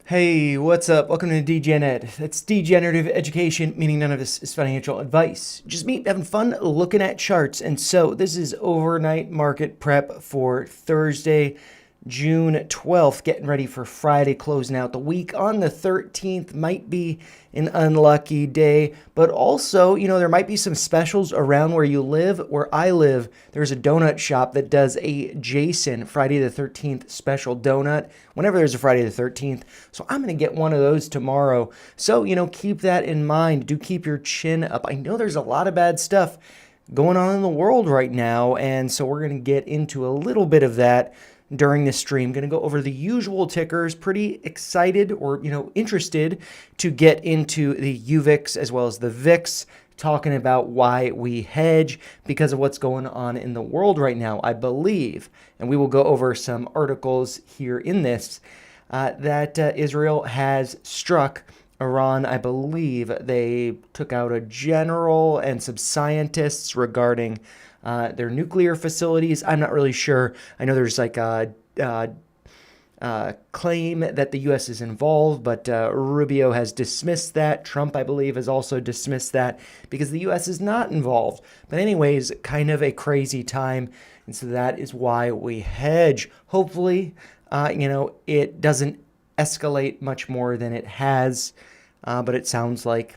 Hey, what's up? Welcome to DGenEd. That's degenerative education, meaning none of this is financial advice. Just me having fun looking at charts. And so this is overnight market prep for Thursday, June 12th, getting ready for Friday, closing out the week. On the 13th might be an unlucky day, but also, there might be some specials around where you live. Where I live, there's a donut shop that does a Jason Friday the 13th special donut whenever there's a Friday the 13th. So I'm going to get one of those tomorrow. So, keep that in mind. Do keep your chin up. I know there's a lot of bad stuff going on in the world right now, and so we're going to get into a little bit of that during this stream. Going to go over the usual tickers. Pretty excited or, interested to get into the UVIX as well as the VIX, talking about why we hedge because of what's going on in the world right now, I believe. And we will go over some articles here in this that Israel has struck Iran. I believe they took out a general and some scientists regarding their nuclear facilities. I'm not really sure. I know there's like a claim that the U.S. is involved, but Rubio has dismissed that. Trump, I believe, has also dismissed that because the U.S. is not involved. But anyways, kind of a crazy time, and so that is why we hedge. Hopefully, it doesn't escalate much more than it has, but it sounds like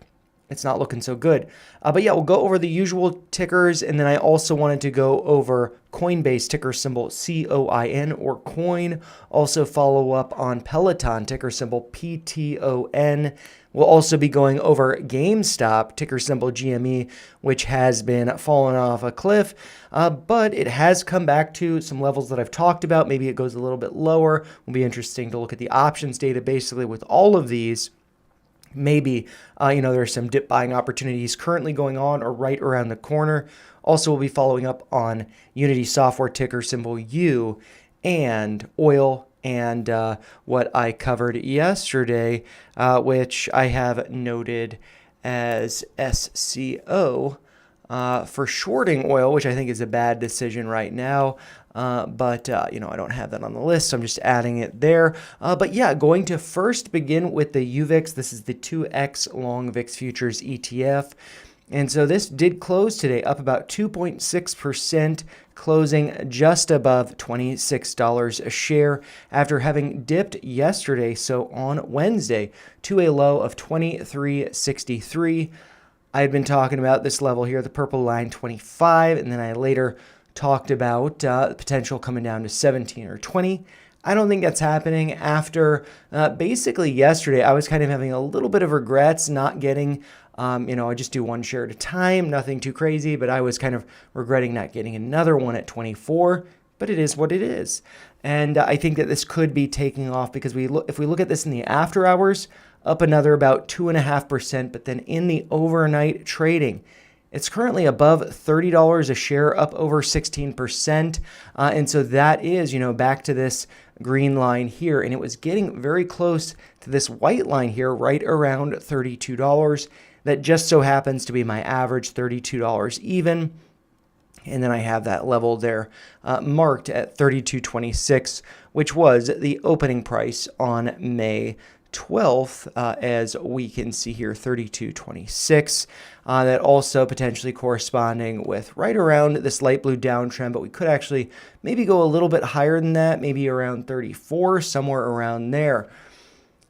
it's not looking so good. But yeah, we'll go over the usual tickers, and then I also wanted to go over Coinbase, ticker symbol COIN or coin. Also follow up on Peloton, ticker symbol PTON. We'll also be going over GameStop, ticker symbol GME, which has been falling off a cliff, but it has come back to some levels that I've talked about. Maybe it goes a little bit lower. Will be interesting to look at the options data basically with all of these. Maybe, there's some dip buying opportunities currently going on or right around the corner. Also, we'll be following up on Unity Software, ticker symbol U, and oil, and what I covered yesterday, which I have noted as SCO for shorting oil, which I think is a bad decision right now. But I don't have that on the list, so I'm just adding it there. But yeah, going to first begin with the UVIX. This is the 2X Long VIX Futures ETF. And so this did close today up about 2.6%, closing just above $26 a share after having dipped yesterday, so on Wednesday, to a low of $23.63. I had been talking about this level here, the purple line, 25, and then I later talked about the potential coming down to 17 or 20. I don't think that's happening after basically yesterday. I was kind of having a little bit of regrets not getting, I just do one share at a time, nothing too crazy, but I was kind of regretting not getting another one at 24, but it is what it is. And I think that this could be taking off because if we look at this in the after hours, up another about 2.5%, but then in the overnight trading, it's currently above $30 a share, up over 16%. And so that is, back to this green line here. And it was getting very close to this white line here, right around $32. That just so happens to be my average, $32 even. And then I have that level there marked at $32.26, which was the opening price on May 12th, as we can see here, $32.26. That also potentially corresponding with right around this light blue downtrend, but we could actually maybe go a little bit higher than that, maybe around 34, somewhere around there.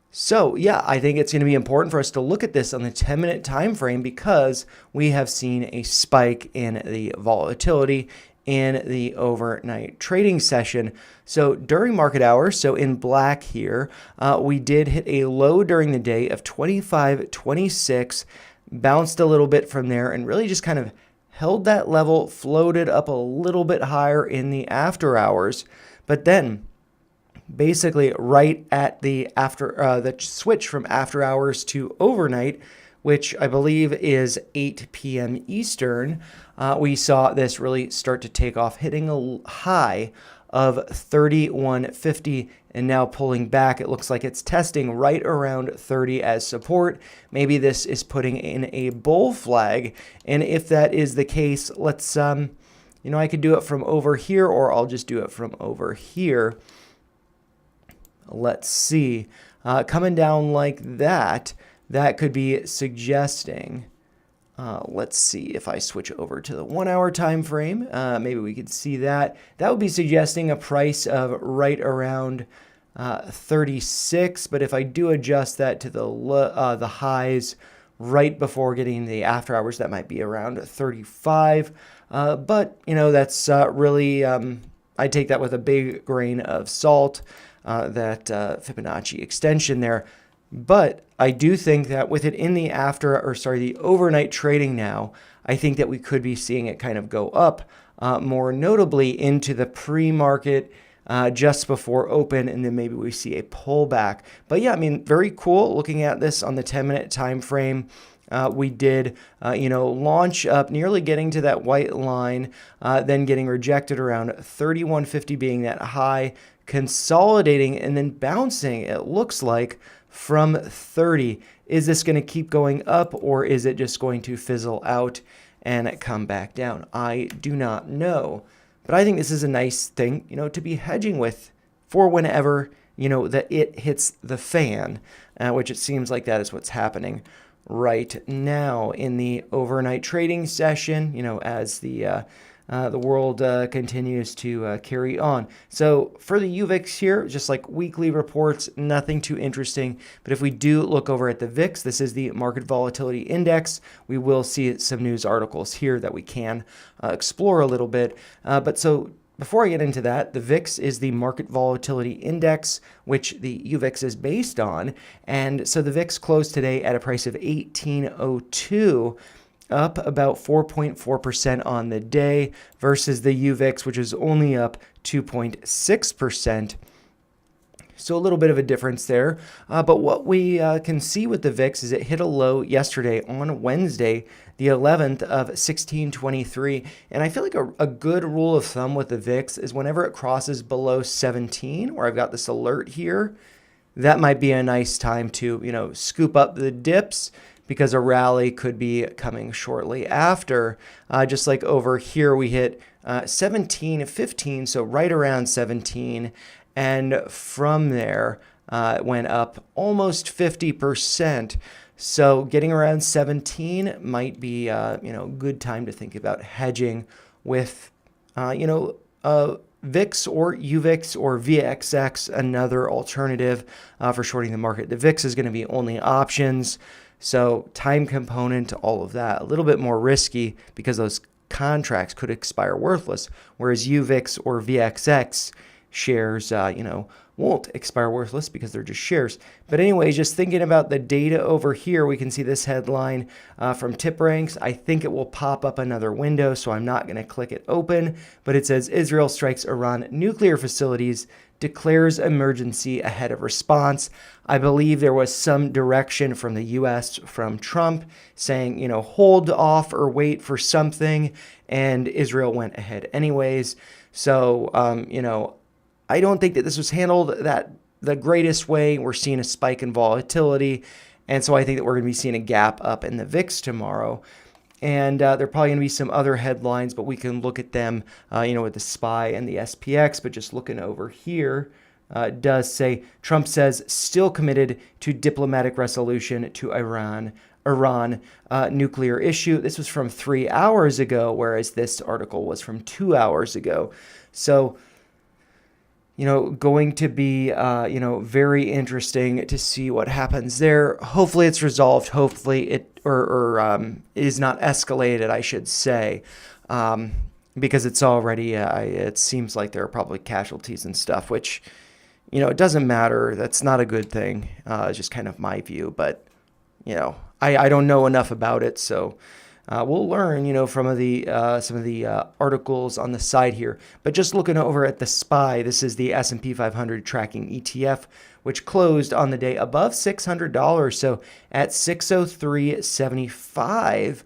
So yeah, I think it's going to be important for us to look at this on the 10-minute time frame because we have seen a spike in the volatility in the overnight trading session. So during market hours, so in black here, we did hit a low during the day of 25.26, bounced a little bit from there, and really just kind of held that level, floated up a little bit higher in the after hours. But then basically right at the switch from after hours to overnight, which I believe is 8 p.m. Eastern, we saw this really start to take off, hitting a high of 31.50 and now pulling back. It looks like it's testing right around 30 as support. Maybe this is putting in a bull flag. And if that is the case, let's, I could do it from over here, or I'll just do it from over here. Let's see. Coming down like that, that could be suggesting, let's see if I switch over to the 1 hour time frame, maybe we could see that. That would be suggesting a price of right around 36, but if I do adjust that to the highs right before getting the after hours, that might be around 35. But, that's really, I take that with a big grain of salt, that Fibonacci extension there. But I do think that with it in the the overnight trading now, I think that we could be seeing it kind of go up, more notably into the pre-market, just before open, and then maybe we see a pullback. But yeah, very cool looking at this on the 10-minute time frame. We did, launch up, nearly getting to that white line, then getting rejected around 31.50 being that high, consolidating and then bouncing, it looks like, from 30. Is this going to keep going up, or is it just going to fizzle out and come back down? I do not know. But I think this is a nice thing, to be hedging with for whenever, that it hits the fan, which it seems like that is what's happening right now in the overnight trading session, as the world continues to carry on. So for the UVIX here, just like weekly reports, nothing too interesting. But if we do look over at the VIX, this is the Market Volatility Index. We will see some news articles here that we can explore a little bit. But so before I get into that, the VIX is the Market Volatility Index, which the UVIX is based on. And so the VIX closed today at a price of 1802, up about 4.4% on the day, versus the UVIX, which is only up 2.6%. So a little bit of a difference there. But what we can see with the VIX is it hit a low yesterday on Wednesday, the 11th of 1623. And I feel like a good rule of thumb with the VIX is whenever it crosses below 17, where I've got this alert here, that might be a nice time to, scoop up the dips, because a rally could be coming shortly after. Just like over here, we hit 17.15, so right around 17. And from there, it went up almost 50%. So getting around 17 might be, good time to think about hedging with, VIX or UVIX or VXX, another alternative for shorting the market. The VIX is going to be only options. So time component, all of that, a little bit more risky because those contracts could expire worthless, whereas UVIX or VXX shares, won't expire worthless because they're just shares. But anyways, just thinking about the data over here, we can see this headline from TipRanks. I think it will pop up another window, so I'm not going to click it open. But it says Israel strikes Iran nuclear facilities, declares emergency ahead of response. I believe there was some direction from the U.S. from Trump saying, hold off or wait for something, and Israel went ahead anyways. So, I don't think that this was handled the greatest way. We're seeing a spike in volatility, and so I think that we're going to be seeing a gap up in the VIX tomorrow. And there are probably going to be some other headlines, but we can look at them, with the SPY and the SPX. But just looking over here, it does say Trump says still committed to diplomatic resolution to Iran nuclear issue. This was from 3 hours ago, whereas this article was from 2 hours ago. So, going to be, very interesting to see what happens there. Hopefully it's resolved. Hopefully it is not escalated, I should say, because it's already, it seems like there are probably casualties and stuff, which, it doesn't matter. That's not a good thing. It's just kind of my view, but, I don't know enough about it, so we'll learn, from some of the articles on the side here. But just looking over at the SPY, this is the S&P 500 tracking ETF, which closed on the day above $600, so at 603.75.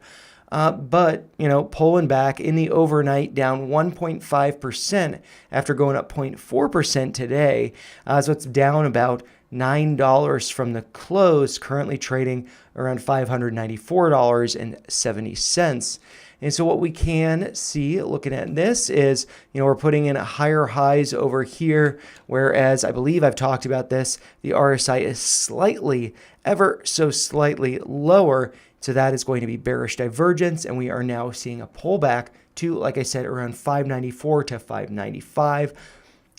But, pulling back in the overnight, down 1.5% after going up 0.4% today. So it's down about $9 from the close, currently trading around $594.70. And so what we can see looking at this is, we're putting in higher highs over here, whereas I believe I've talked about this, the RSI is slightly, ever so slightly lower. So that is going to be bearish divergence, and we are now seeing a pullback to, like I said, around 594 to 595.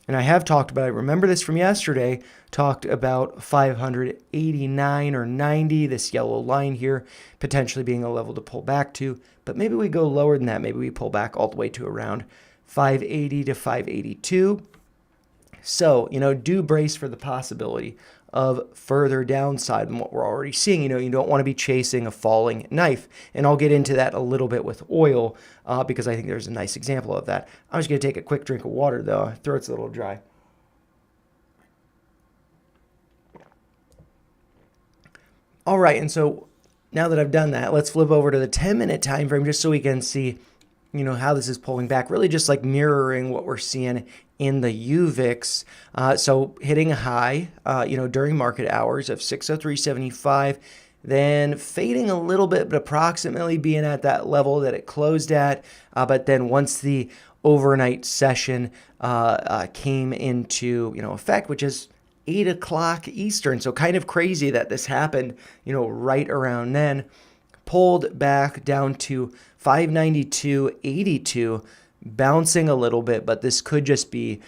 And I have talked about, I remember this from yesterday, talked about 589 or 90, this yellow line here, potentially being a level to pull back to. But maybe we go lower than that. Maybe we pull back all the way to around 580 to 582. So, do brace for the possibility of further downside than what we're already seeing. You don't want to be chasing a falling knife. And I'll get into that a little bit with oil because I think there's a nice example of that. I'm just going to take a quick drink of water, though. My throat's a little dry. All right, and so now that I've done that, let's flip over to the 10-minute time frame just so we can see, how this is pulling back, really just like mirroring what we're seeing in the UVIX. So hitting a high, during market hours of 603.75, then fading a little bit, but approximately being at that level that it closed at. But then once the overnight session came into, effect, which is 8 o'clock Eastern. So kind of crazy that this happened, right around then. Pulled back down to 592.82, bouncing a little bit, but this could just be,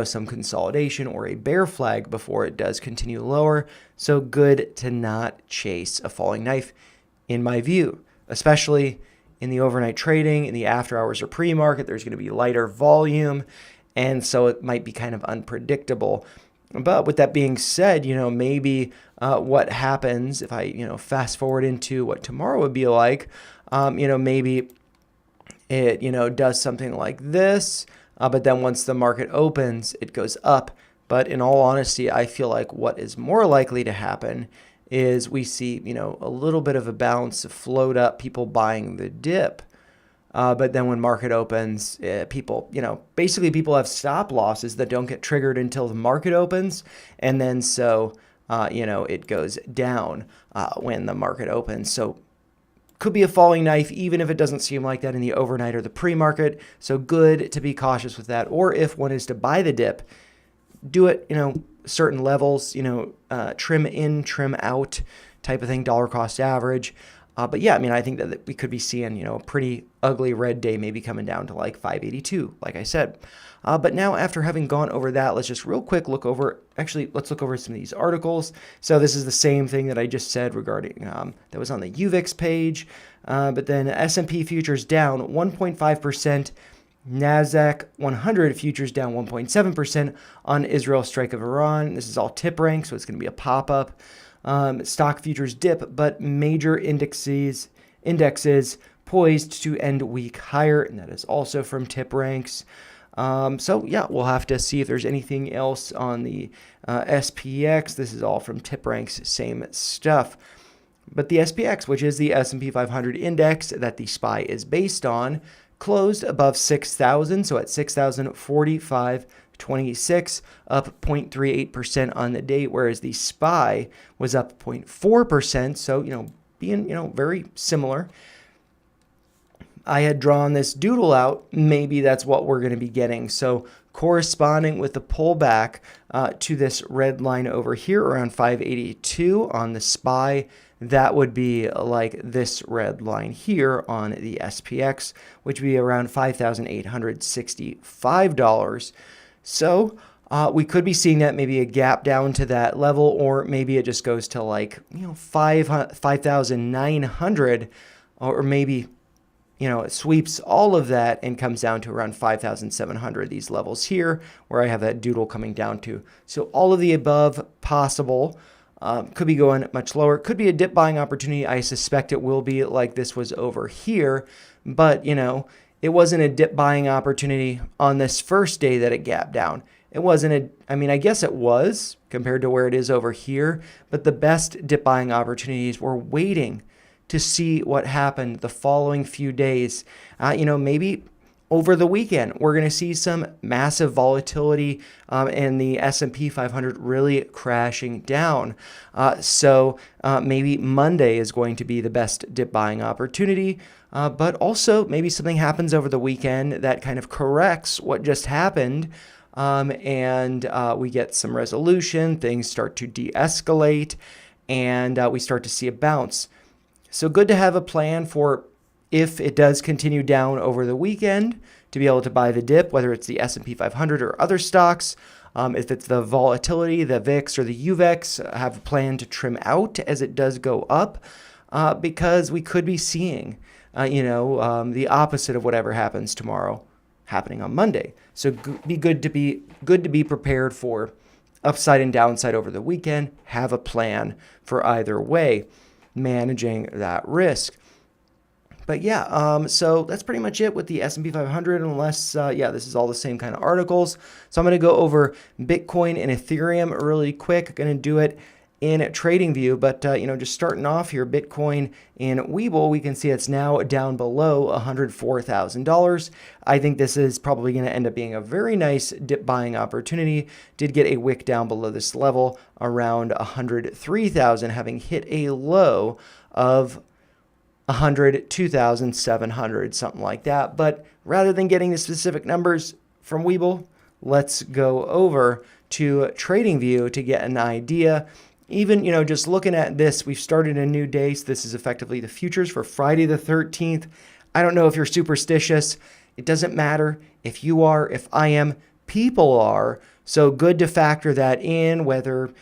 some consolidation or a bear flag before it does continue lower. So good to not chase a falling knife, in my view, especially in the overnight trading, in the after hours or pre-market. There's going to be lighter volume, and so it might be kind of unpredictable. But with that being said, maybe what happens if I, fast forward into what tomorrow would be like, maybe it, does something like this, but then once the market opens, it goes up. But in all honesty, I feel like what is more likely to happen is we see, a little bit of a bounce, a float up, people buying the dip. But then when market opens, people, basically people have stop losses that don't get triggered until the market opens. And then so, it goes down when the market opens. So could be a falling knife, even if it doesn't seem like that in the overnight or the pre-market. So good to be cautious with that. Or if one is to buy the dip, do it, certain levels, trim in, trim out type of thing, dollar cost average. But yeah, I think that we could be seeing, a pretty ugly red day maybe coming down to like 582, like I said. But now after having gone over that, let's just real quick let's look over some of these articles. So this is the same thing that I just said regarding, that was on the UVIX page. But then S&P futures down 1.5%. Nasdaq 100 futures down 1.7% on Israel's strike of Iran. This is all tip rank, so it's going to be a pop-up. Stock futures dip, but major indexes poised to end week higher, and that is also from tip ranks. So yeah, we'll have to see if there's anything else on the SPX. This is all from tip ranks, same stuff. But the SPX, which is the S&P 500 index that the SPY is based on, closed above 6,000, so at 6,045.26, up 0.38% on the date, whereas the SPY was up 0.4%, so, being, very similar. I had drawn this doodle out. Maybe that's what we're going to be getting. So corresponding with the pullback to this red line over here around 582 on the SPY, that would be like this red line here on the SPX, which would be around $5,865. So we could be seeing that maybe a gap down to that level, or maybe it just goes to like, 5,900, or maybe, it sweeps all of that and comes down to around 5,700, these levels here where I have that doodle coming down to. So all of the above possible. Could be going much lower. Could be a dip buying opportunity. I suspect it will be, like this was over here. But, it wasn't a dip buying opportunity on this first day that it gapped down. It wasn't I guess it was compared to where it is over here. But the best dip buying opportunities were waiting to see what happened the following few days. Maybe over the weekend, we're going to see some massive volatility and the S&P 500 really crashing down. So maybe Monday is going to be the best dip buying opportunity. but also maybe something happens over the weekend that kind of corrects what just happened, and we get some resolution, things start to de-escalate, and we start to see a bounce. So good to have a plan for if it does continue down over the weekend to be able to buy the dip, whether it's the S&P 500 or other stocks. If it's the volatility, the VIX or the UVEX, have a plan to trim out as it does go up, because we could be seeing, the opposite of whatever happens tomorrow happening on Monday. So be good to be prepared for upside and downside over the weekend. Have a plan for either way, managing that risk. But yeah, so that's pretty much it with the S&P 500, unless, this is all the same kind of articles. So I'm going to go over Bitcoin and Ethereum really quick. Going to do it in TradingView, but, just starting off here, Bitcoin in Webull, we can see it's now down below $104,000. I think this is probably going to end up being a very nice dip buying opportunity. Did get a wick down below this level around 103,000, having hit a low of 102,700, something like that. But rather than getting the specific numbers from Webull, let's go over to TradingView to get an idea. Even, just looking at this, we've started a new day. So this is effectively the futures for Friday the 13th. I don't know if you're superstitious. It doesn't matter if you are, if I am, people are. So good to factor that in, whether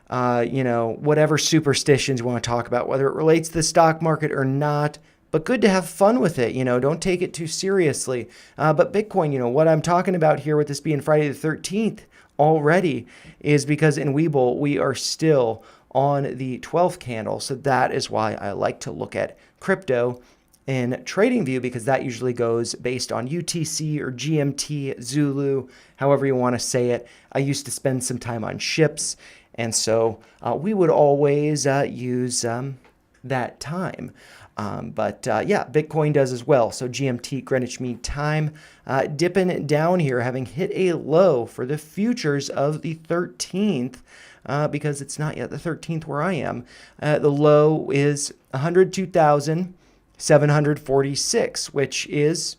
whatever superstitions you want to talk about, whether it relates to the stock market or not, but good to have fun with it. Don't take it too seriously. But Bitcoin, what I'm talking about here with this being Friday the 13th already is because in Webull, we are still on the 12th candle. So that is why I like to look at crypto in TradingView, because that usually goes based on UTC or GMT, Zulu, however you want to say it. I used to spend some time on ships, and so we would always use that time. Bitcoin does as well. So GMT, Greenwich Mean Time, dipping down here, having hit a low for the futures of the 13th, because it's not yet the 13th where I am. The low is 102,746, which is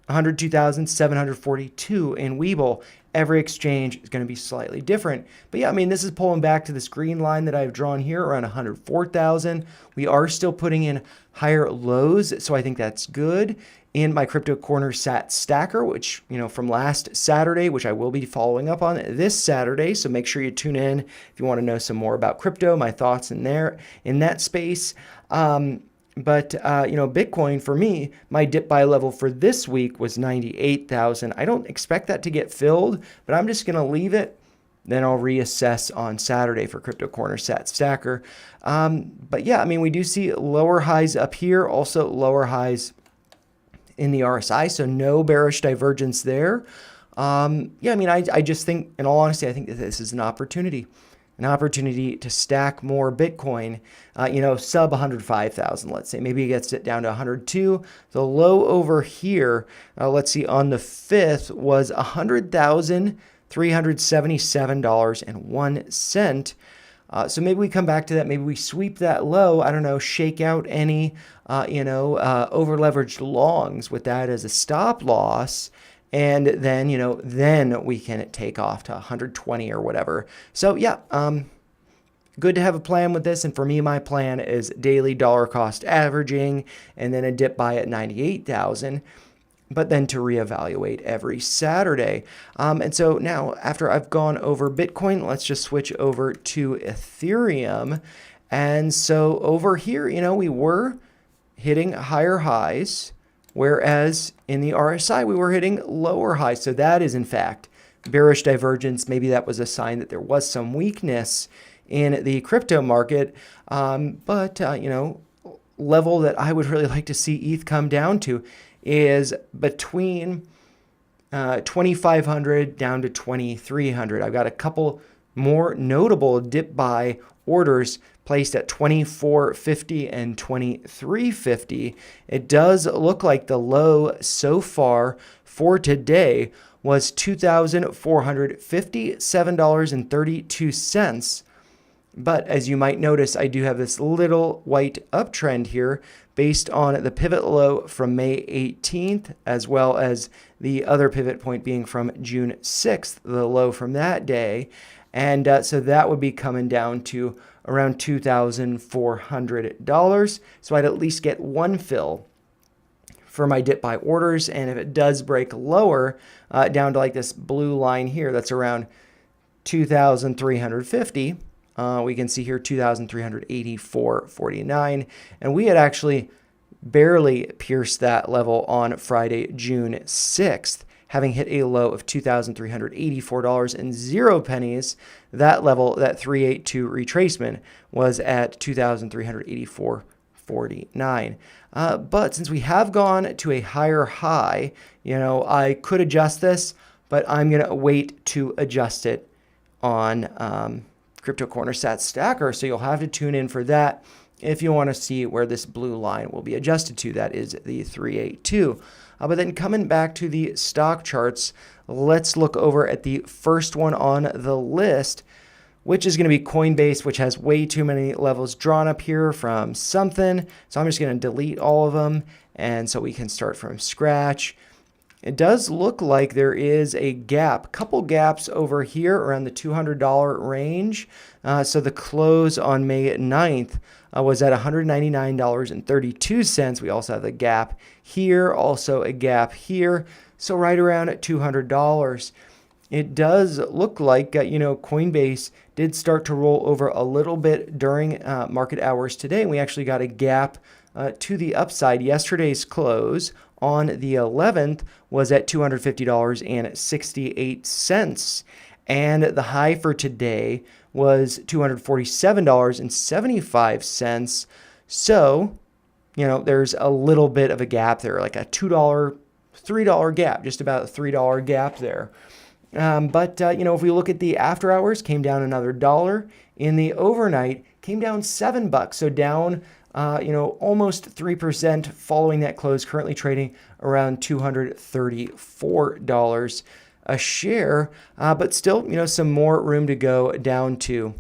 102,742 in Webull. Every exchange is going to be slightly different. But yeah, this is pulling back to this green line that I've drawn here around 104,000. We are still putting in higher lows, so I think that's good. In my Crypto Corner Sat Stacker, which, from last Saturday, which I will be following up on this Saturday. So make sure you tune in if you want to know some more about crypto, my thoughts in that space. Bitcoin, for me, my dip buy level for this week was 98,000. I don't expect that to get filled, but I'm just going to leave it. Then I'll reassess on Saturday for Crypto Corner Sat Stacker. We do see lower highs up here, also lower highs in the RSI, so no bearish divergence there. I just think, in all honesty, I think that this is an opportunity to stack more Bitcoin, sub 105,000, let's say. Maybe it gets it down to 102. The low over here, let's see, on the 5th was $100,377.01. So maybe we come back to that. Maybe we sweep that low. I don't know, shake out any, over-leveraged longs with that as a stop loss. And then, then we can take off to 120 or whatever. So good to have a plan with this. And for me, my plan is daily dollar cost averaging and then a dip buy at 98,000, but then to reevaluate every Saturday. And so now after I've gone over Bitcoin, let's just switch over to Ethereum. And so over here, we were hitting higher highs, whereas in the RSI, we were hitting lower highs. So that is, in fact, bearish divergence. Maybe that was a sign that there was some weakness in the crypto market. Level that I would really like to see ETH come down to is between 2,500 down to 2,300. I've got a couple more notable dip buy orders placed at 2,450 and 2,350. It does look like the low so far for today was $2,457.32. But as you might notice, I do have this little white uptrend here based on the pivot low from May 18th, as well as the other pivot point being from June 6th, the low from that day. And so that would be coming down to around $2,400. So I'd at least get one fill for my dip buy orders. And if it does break lower down to like this blue line here, that's around 2,350. We can see here 2,384.49. And we had actually barely pierced that level on Friday, June 6th, having hit a low of $2,384.00. That level, that 382 retracement, was at 2,384.49. But since we have gone to a higher high, I could adjust this, but I'm going to wait to adjust it on Crypto Corner Sat Stacker. So you'll have to tune in for that if you want to see where this blue line will be adjusted to. That is the 382. But then coming back to the stock charts, let's look over at the first one on the list, which is going to be Coinbase, which has way too many levels drawn up here from something. So I'm just going to delete all of them. And so we can start from scratch. It does look like there is a gap, couple gaps over here around the $200 range. So the close on May 9th was at $199.32. We also have a gap here, also a gap here. So right around at $200. It does look like, Coinbase did start to roll over a little bit during market hours today. We actually got a gap to the upside. Yesterday's close on the 11th was at $250.68. And the high for today was $247.75. So, there's a little bit of a gap there, like a $2, $3 gap, just about a $3 gap there. But if we look at the after hours, came down another $1. In the overnight, came down $7. So down, almost 3% following that close, currently trading around $234 a share. But still, some more room to go down to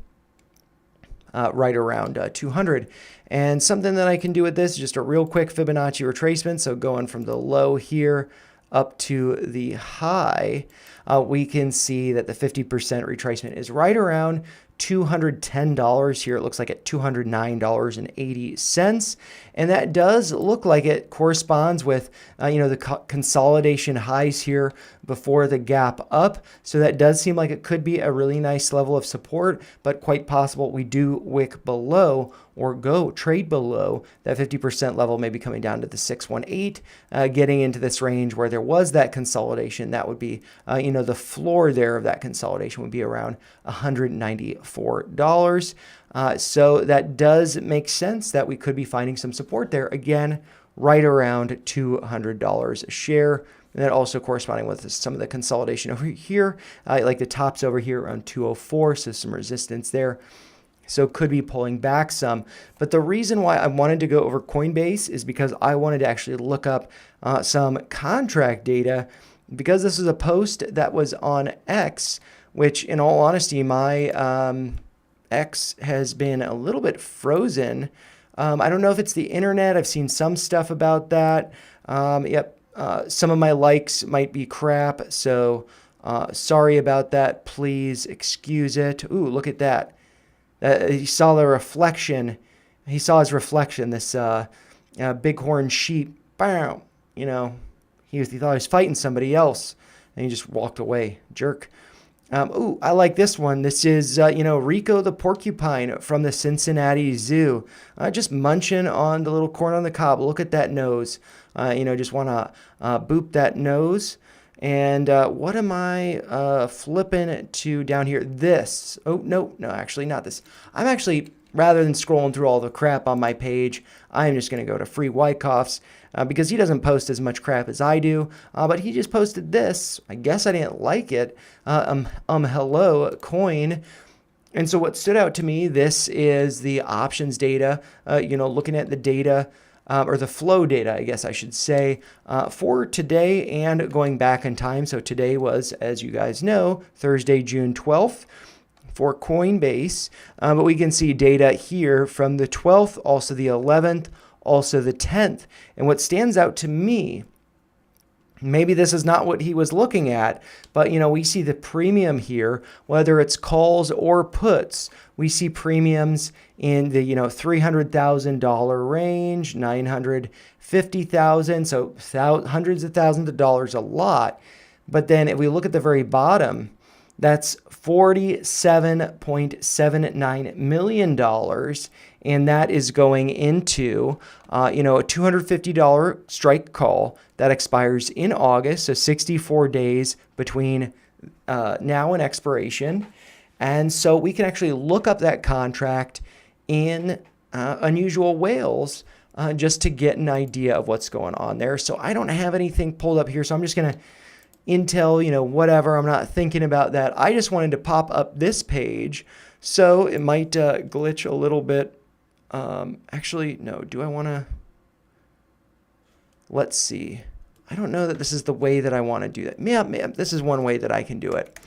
right around 200. And something that I can do with this is just a real quick Fibonacci retracement. So going from the low here up to the high, we can see that the 50% retracement is right around $210 here. It looks like at $209.80. And that does look like it corresponds with, the consolidation highs here before the gap up. So that does seem like it could be a really nice level of support, but quite possible we do wick below or go trade below that 50% level, maybe coming down to the 618, getting into this range where there was that consolidation. That would be, the floor there of that consolidation would be around $194. So that does make sense that we could be finding some support there. Again, right around $200 a share. And that also corresponding with some of the consolidation over here, like the tops over here around 204. So some resistance there. So could be pulling back some. But the reason why I wanted to go over Coinbase is because I wanted to actually look up some contract data, because this is a post that was on X, which in all honesty, my X has been a little bit frozen. I don't know if it's the internet. I've seen some stuff about that. Some of my likes might be crap. So sorry about that. Please excuse it. Ooh, look at that. He saw the reflection. He saw his reflection, this bighorn sheep. Bam! He thought he was fighting somebody else, and he just walked away. Jerk. Ooh, I like this one. This is, Rico the porcupine from the Cincinnati Zoo. Just munching on the little corn on the cob. Look at that nose. Just want to boop that nose. And what am I flipping to down here? This. Oh, no, actually not this. I'm actually, rather than scrolling through all the crap on my page, I'm just going to go to Free Wyckoff's because he doesn't post as much crap as I do. But he just posted this. I guess I didn't like it. Hello, coin. And so what stood out to me, this is the options data, looking at the data, or the flow data, I guess I should say, for today and going back in time. So today was, as you guys know, Thursday, June 12th. for Coinbase, but we can see data here from the 12th, also the 11th, also the 10th. And what stands out to me, maybe this is not what he was looking at, but we see the premium here, whether it's calls or puts. We see premiums in the $300,000 range, $950,000, so hundreds of thousands of dollars, a lot. But then if we look at the very bottom, that's $47.79 million, and that is going into a $250 strike call that expires in August, so 64 days between now and expiration. And so we can actually look up that contract in Unusual Whales just to get an idea of what's going on there. So I don't have anything pulled up here, so I'm just going to Intel, whatever. I'm not thinking about that. I just wanted to pop up this page, so it might glitch a little bit. Actually, no. Do I want to? Let's see. I don't know that this is the way that I want to do that. Yeah, this is one way that I can do it.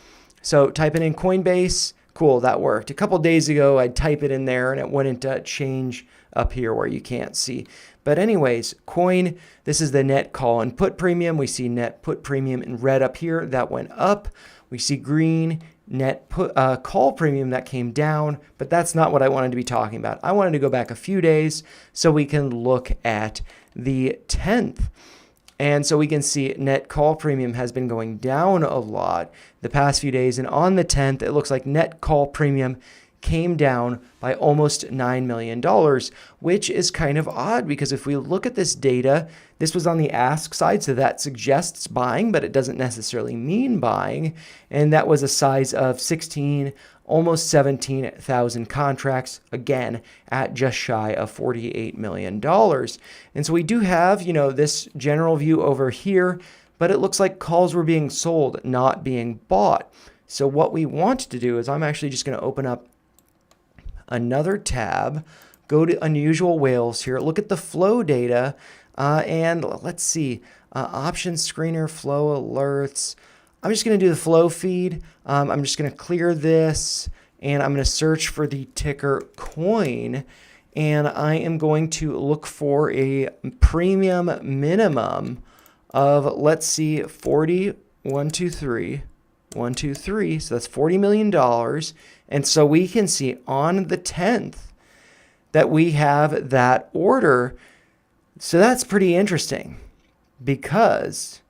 So typing in Coinbase, cool, that worked. A couple days ago, I'd type it in there and it wouldn't change up here where you can't see. But anyways, coin, this is the net call and put premium. We see net put premium in red up here. That went up. We see green net put call premium that came down, but that's not what I wanted to be talking about. I wanted to go back a few days so we can look at the 10th. And so we can see net call premium has been going down a lot the past few days. And on the 10th, it looks like net call premium came down by almost $9 million, which is kind of odd because if we look at this data, this was on the ask side, so that suggests buying, but it doesn't necessarily mean buying. And that was a size of 16, almost 17,000 contracts, again, at just shy of $48 million. And so we do have, this general view over here, but it looks like calls were being sold, not being bought. So what we want to do is I'm actually just going to open up another tab, go to Unusual Whales here, look at the flow data, and let's see, option screener, flow alerts. I'm just going to do the flow feed. I'm just going to clear this, and I'm going to search for the ticker coin, and I am going to look for a premium minimum of, let's see, 123. So that's $40 million. And so we can see on the 10th that we have that order. So that's pretty interesting because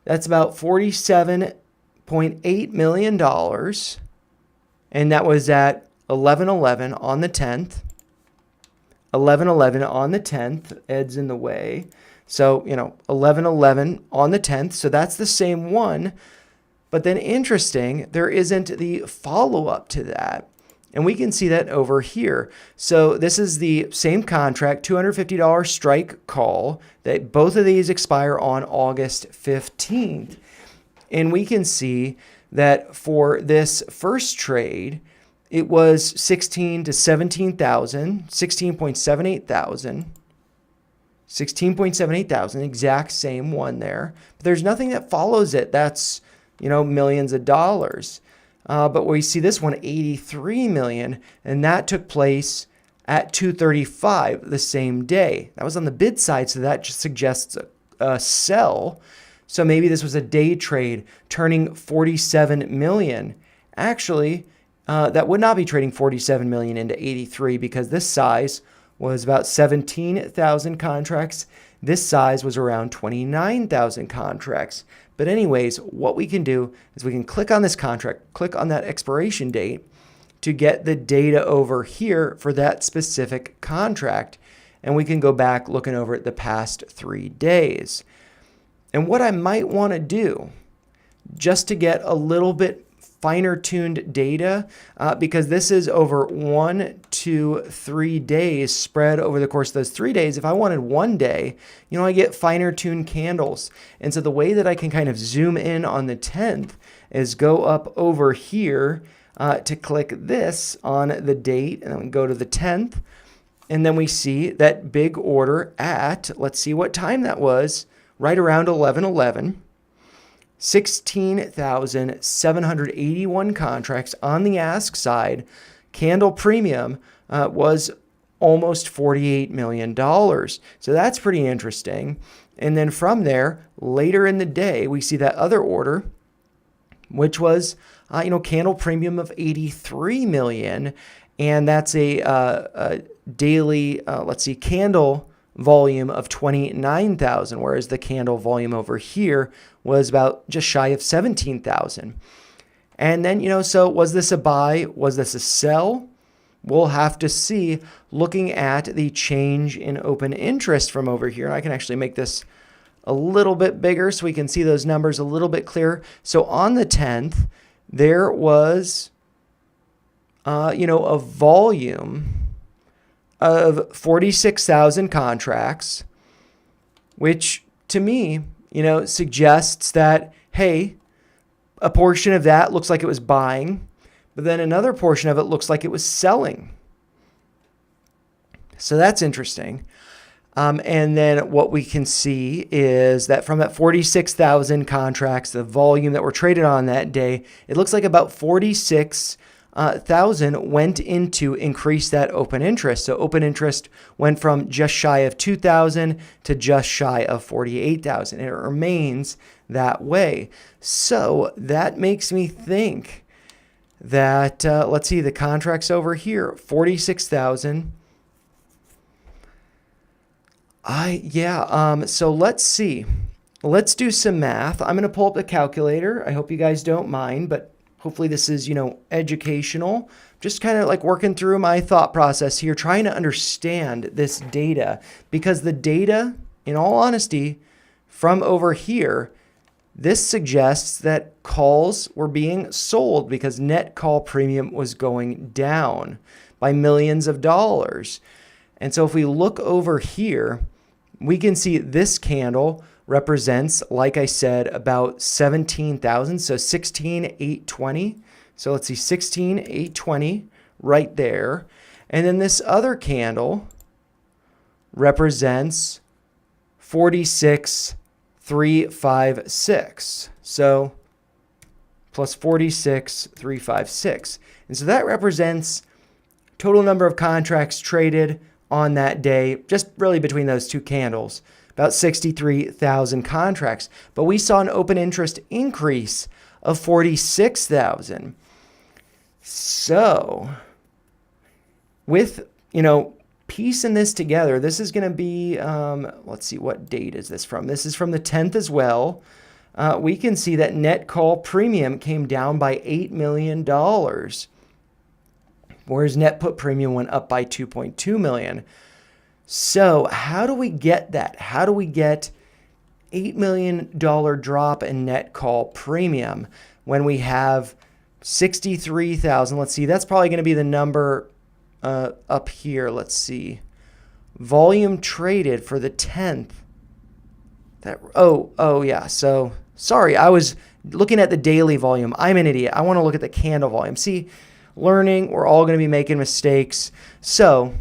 that's about $47.8 million. And that was at 11:11 on the 10th. 11:11 on the 10th. Ed's in the way. So, 11:11 on the 10th. So that's the same one. But then interesting, there isn't the follow-up to that. And we can see that over here. So this is the same contract, $250 strike call, that both of these expire on August 15th. And we can see that for this first trade, it was 16 to 17,000, 16.78 thousand. 16.78 thousand, exact same one there. But there's nothing that follows it. That's millions of dollars. But we see this one, 83 million, and that took place at 2:35 the same day. That was on the bid side, so that just suggests a sell. So maybe this was a day trade turning 47 million. Actually, that would not be trading 47 million into 83 because this size was about 17,000 contracts. This size was around 29,000 contracts. But anyways, what we can do is we can click on this contract, click on that expiration date to get the data over here for that specific contract. And we can go back looking over at the past 3 days. And what I might want to do just to get a little bit finer tuned data, because this is over 1 to 3 days spread over the course of those 3 days. If I wanted 1 day, I get finer tuned candles. And so the way that I can kind of zoom in on the 10th is go up over here to click this on the date, and then we go to the 10th. And then we see that big order at, let's see what time that was, right around 11:11. 16,781 contracts on the ask side. Candle premium was almost $48 million. So that's pretty interesting. And then from there, later in the day, we see that other order, which was, candle premium of 83 million. And that's a daily, candle volume of 29,000, whereas the candle volume over here was about just shy of 17,000. And then, so was this a buy? Was this a sell? We'll have to see, looking at the change in open interest from over here. And I can actually make this a little bit bigger so we can see those numbers a little bit clearer. So on the 10th, there was, a volume of 46,000 contracts, which to me, suggests that, hey, a portion of that looks like it was buying, but then another portion of it looks like it was selling. So that's interesting. And then what we can see is that from that 46,000 contracts, the volume that were traded on that day, it looks like about 46,000 went into increase that open interest. So open interest went from just shy of 2,000 to just shy of 48,000. And it remains that way. So that makes me think that, let's see, the contracts over here, 46,000. So let's see. Let's do some math. I'm going to pull up the calculator. I hope you guys don't mind, but hopefully this is, educational. Just kind of like working through my thought process here, trying to understand this data, because the data, in all honesty, from over here, this suggests that calls were being sold because net call premium was going down by millions of dollars. And so if we look over here, we can see this candle represents, like I said, about 17,000. So 16,820. So let's see, 16,820 right there. And then this other candle represents 46,356. So plus 46,356. And so that represents total number of contracts traded on that day, just really between those two candles, about 63,000 contracts. But we saw an open interest increase of 46,000. So with, piecing this together, this is going to be, let's see, what date is this from? This is from the 10th as well. We can see that net call premium came down by $8 million. Whereas net put premium went up by 2.2 million. So how do we get that? How do we get $8 million drop in net call premium when we have 63,000? Let's see, that's probably going to be the number up here. Let's see. Volume traded for the 10th. Yeah. So sorry, I was looking at the daily volume. I'm an idiot. I want to look at the candle volume. See, learning, we're all going to be making mistakes. So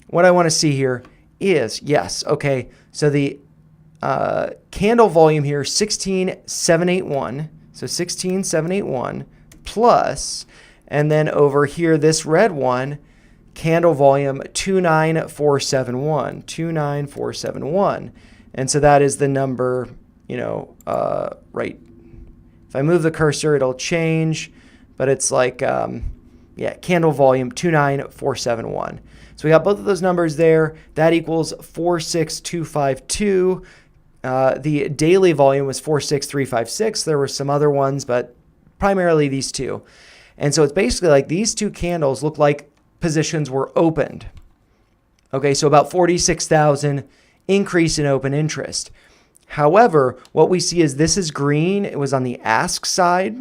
what I want to see here is, yes, okay, so the candle volume here, 16,781. So 16,781 plus, and then over here, this red one, candle volume 29471. 29471. And so that is the number, right. If I move the cursor, it'll change, but it's like, candle volume 29471. So we got both of those numbers there. That equals 46,252. The daily volume was 46,356. There were some other ones, but primarily these two. And so it's basically like these two candles look like positions were opened. Okay, so about 46,000 increase in open interest. However, what we see is this is green. It was on the ask side.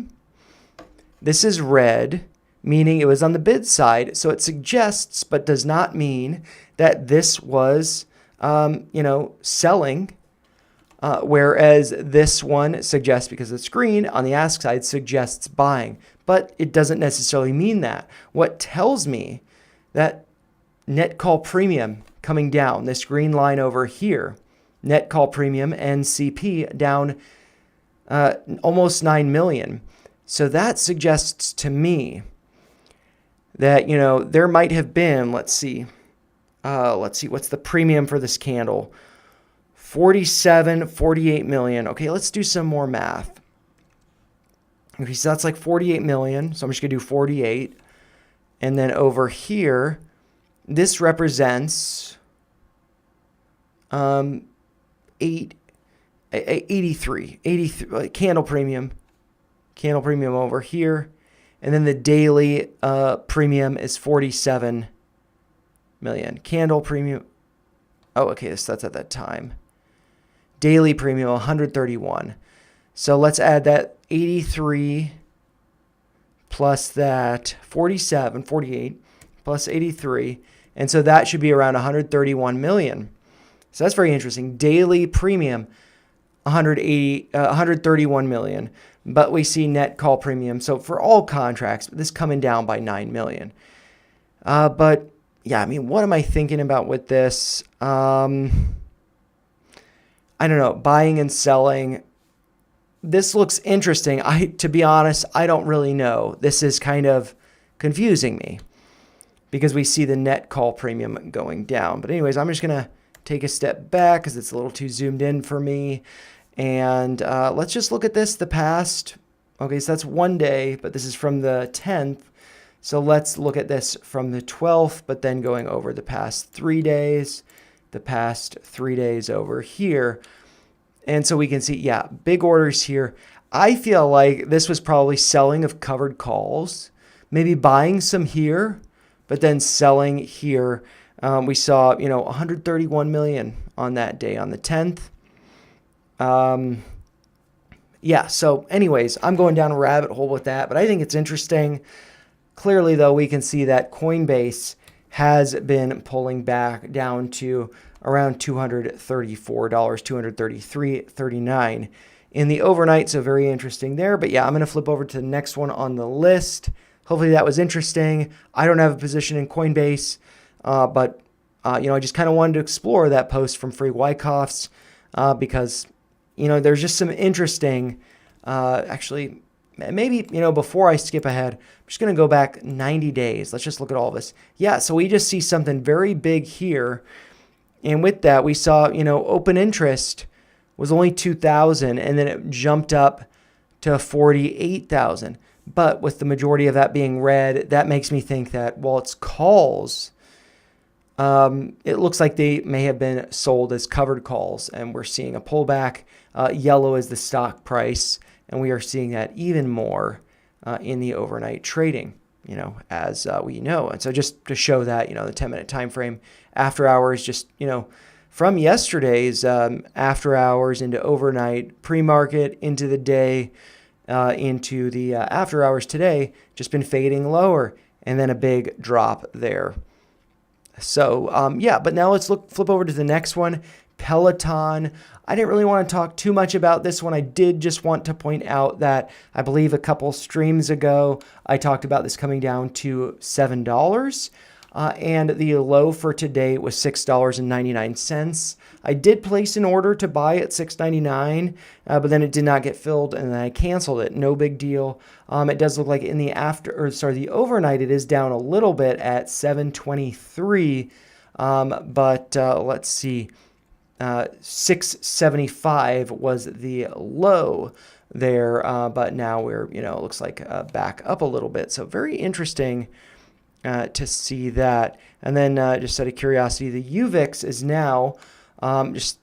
This is red, meaning it was on the bid side. So it suggests, but does not mean, that this was, selling. Whereas this one suggests, because it's green, on the ask side suggests buying. But it doesn't necessarily mean that. What tells me that net call premium coming down, this green line over here, net call premium, NCP, down almost 9 million. So that suggests to me that, there might have been, let's see, what's the premium for this candle? 48 million. Okay, let's do some more math. Okay, so that's like 48 million. So I'm just going to do 48. And then over here, this represents 83 candle premium over here. And then the daily premium is 47 million. Candle premium. Oh, okay, so that's at that time. Daily premium 131. So let's add that 83 plus that 48 plus 83. And so that should be around 131 million. So that's very interesting. Daily premium 131 million. But we see net call premium. So for all contracts, this coming down by 9 million. But yeah, I mean, what am I thinking about with this? I don't know, buying and selling. This looks interesting. To be honest, I don't really know. This is kind of confusing me because we see the net call premium going down. But anyways, I'm just going to take a step back because it's a little too zoomed in for me. And let's just look at this, the past. Okay, so that's 1 day, but this is from the 10th. So let's look at this from the 12th, but then going over the past 3 days, the past 3 days over here. And so we can see, yeah, big orders here. I feel like this was probably selling of covered calls, maybe buying some here, but then selling here. We saw, 131 million on that day on the 10th. Yeah, so anyways, I'm going down a rabbit hole with that, but I think it's interesting. Clearly, though, we can see that Coinbase has been pulling back down to around $234, $233.39 in the overnight. So very interesting there. But yeah, I'm going to flip over to the next one on the list. Hopefully that was interesting. I don't have a position in Coinbase, but I just kind of wanted to explore that post from Free Wyckoffs because, there's just some interesting, actually, maybe, before I skip ahead, I'm just going to go back 90 days. Let's just look at all this. Yeah, so we just see something very big here. And with that, we saw, open interest was only 2,000, and then it jumped up to 48,000. But with the majority of that being red, that makes me think that while it's calls, it looks like they may have been sold as covered calls, and we're seeing a pullback. Yellow is the stock price, and we are seeing that even more in the overnight trading, as we know. And so just to show that, the 10-minute time frame, after hours, just, from yesterday's after hours into overnight, pre-market into the day, into the after hours today, just been fading lower, and then a big drop there. So, yeah, but now let's flip over to the next one, Peloton. I didn't really want to talk too much about this one. I did just want to point out that I believe a couple streams ago, I talked about this coming down to $7. And the low for today was $6.99. I did place an order to buy at $6.99, but then it did not get filled, and then I canceled it. No big deal. It does look like in the the overnight, it is down a little bit at $7.23. But let's see, $6.75 was the low there, but now we're it looks like back up a little bit. So very interesting. To see that. And then just out of curiosity, the UVIX is now just,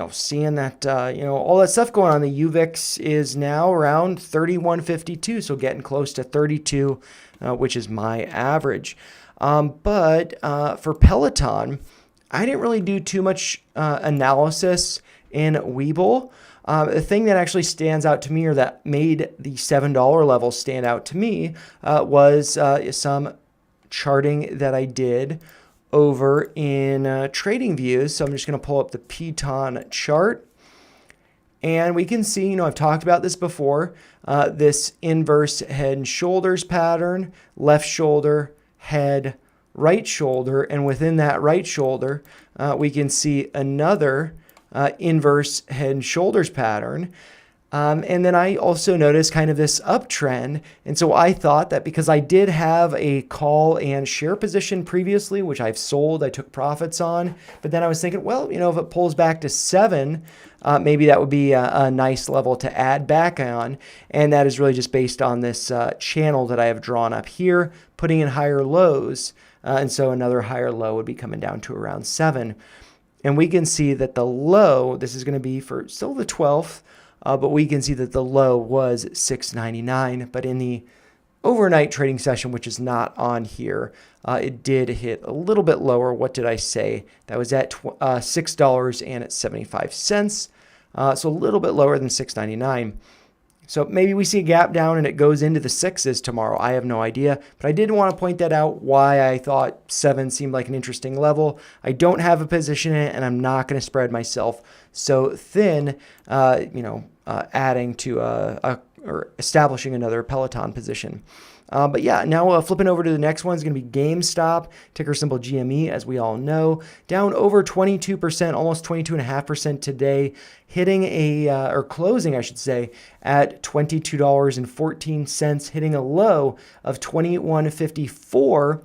seeing that, all that stuff going on. The UVIX is now around 31.52, so getting close to 32, which is my average. But for Peloton, I didn't really do too much analysis in Webull. The thing that actually stands out to me, or that made the $7 level stand out to me, was some charting that I did over in TradingViews. So I'm just going to pull up the Peloton chart, and we can see, I've talked about this before, this inverse head and shoulders pattern, left shoulder, head, right shoulder, and within that right shoulder, we can see another inverse head and shoulders pattern. And then I also noticed kind of this uptrend. And so I thought that because I did have a call and share position previously, which I've sold, I took profits on. But then I was thinking, well, if it pulls back to 7, maybe that would be a nice level to add back on. And that is really just based on this channel that I have drawn up here, putting in higher lows. And so another higher low would be coming down to around 7. And we can see that the low, this is going to be for still the 12th, but we can see that the low was 6.99. But in the overnight trading session, which is not on here, it did hit a little bit lower. What did I say? That was at $6.75. So a little bit lower than 6.99. So maybe we see a gap down and it goes into the 6s tomorrow. I have no idea, but I did want to point that out, why I thought 7 seemed like an interesting level. I don't have a position in it, and I'm not going to spread myself so thin, adding to or establishing another Peloton position. But yeah, now flipping over to the next one is going to be GameStop, ticker symbol GME, as we all know, down over 22%, almost 22.5% today, hitting or closing, I should say, at $22.14, hitting a low of $21.54.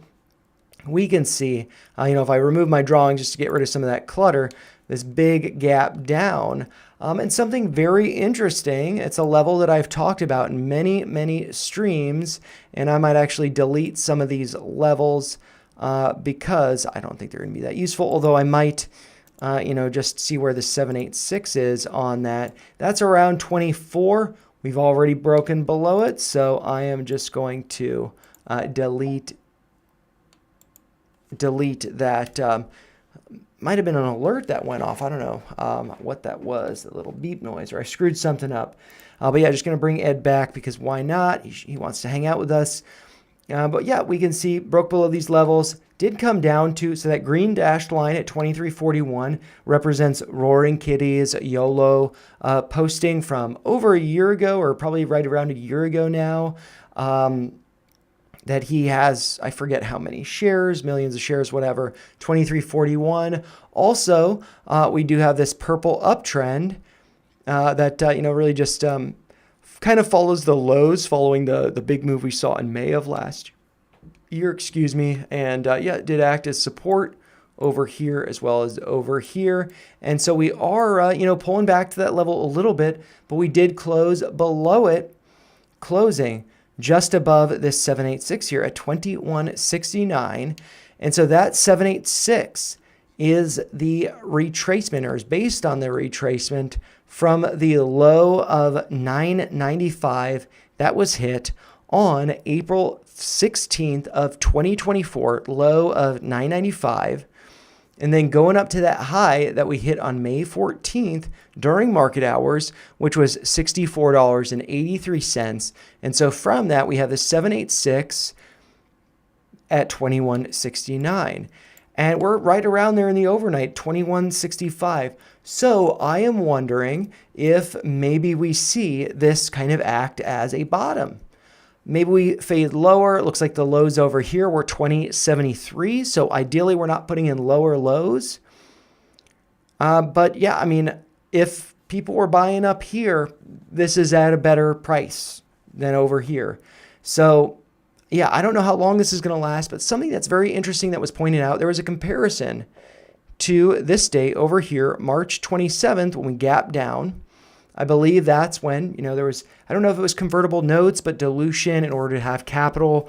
We can see, if I remove my drawing just to get rid of some of that clutter, this big gap down. And something very interesting, it's a level that I've talked about in many, many streams, and I might actually delete some of these levels because I don't think they're going to be that useful, although I might, just see where the 786 is on that. That's around 24. We've already broken below it, so I am just going to delete that. Might have been an alert that went off. I don't know what that was, the little beep noise, or I screwed something up. But yeah, just going to bring Ed back because why not? He wants to hang out with us. But yeah, we can see broke below these levels, did come down to, so that green dashed line at 23.41 represents Roaring Kitty's YOLO posting from over a year ago, or probably right around a year ago now. That he has, I forget how many shares, millions of shares, whatever, 23.41. Also, we do have this purple uptrend that, really just kind of follows the lows following the big move we saw in May of last year, And it did act as support over here as well as over here. And so we are, pulling back to that level a little bit, but we did close below it, closing just above this 786 here at 21.69. And so that 786 is the retracement, or is based on the retracement from the low of 995 that was hit on April 16th of 2024, low of 995. And then going up to that high that we hit on May 14th during market hours, which was $64.83. And so from that, we have the 786 at 21.69. And we're right around there in the overnight, 21.65. So I am wondering if maybe we see this kind of act as a bottom. Maybe we fade lower. It looks like the lows over here were 20.73. So ideally, we're not putting in lower lows. But yeah, if people were buying up here, this is at a better price than over here. So yeah, I don't know how long this is going to last, but something that's very interesting that was pointed out, there was a comparison to this date over here, March 27th, when we gapped down. I believe that's when, there was, I don't know if it was convertible notes, but dilution in order to have capital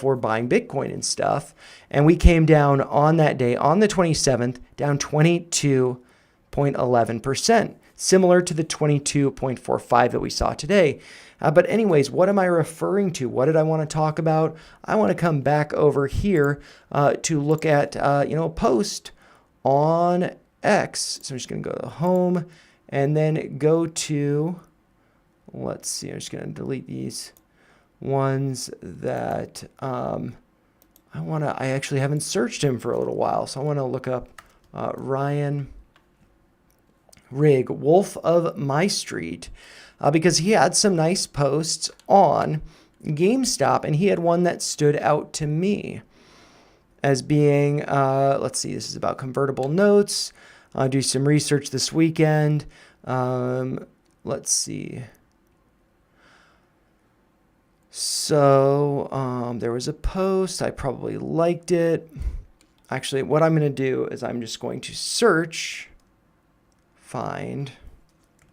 for buying Bitcoin and stuff. And we came down on that day, on the 27th, down 22.11%, similar to the 22.45 that we saw today. But anyways, what am I referring to? What did I want to talk about? I want to come back over here to look at, a post on X. So I'm just going to go to home. And then go to, let's see, I'm just going to delete these ones that I actually haven't searched him for a little while. So I want to look up Ryan Rigg, Wolf of My Street, because he had some nice posts on GameStop, and he had one that stood out to me as being, let's see, this is about convertible notes. Do some research this weekend. Let's see. So there was a post. I probably liked it. Actually, what I'm going to do is I'm just going to search, find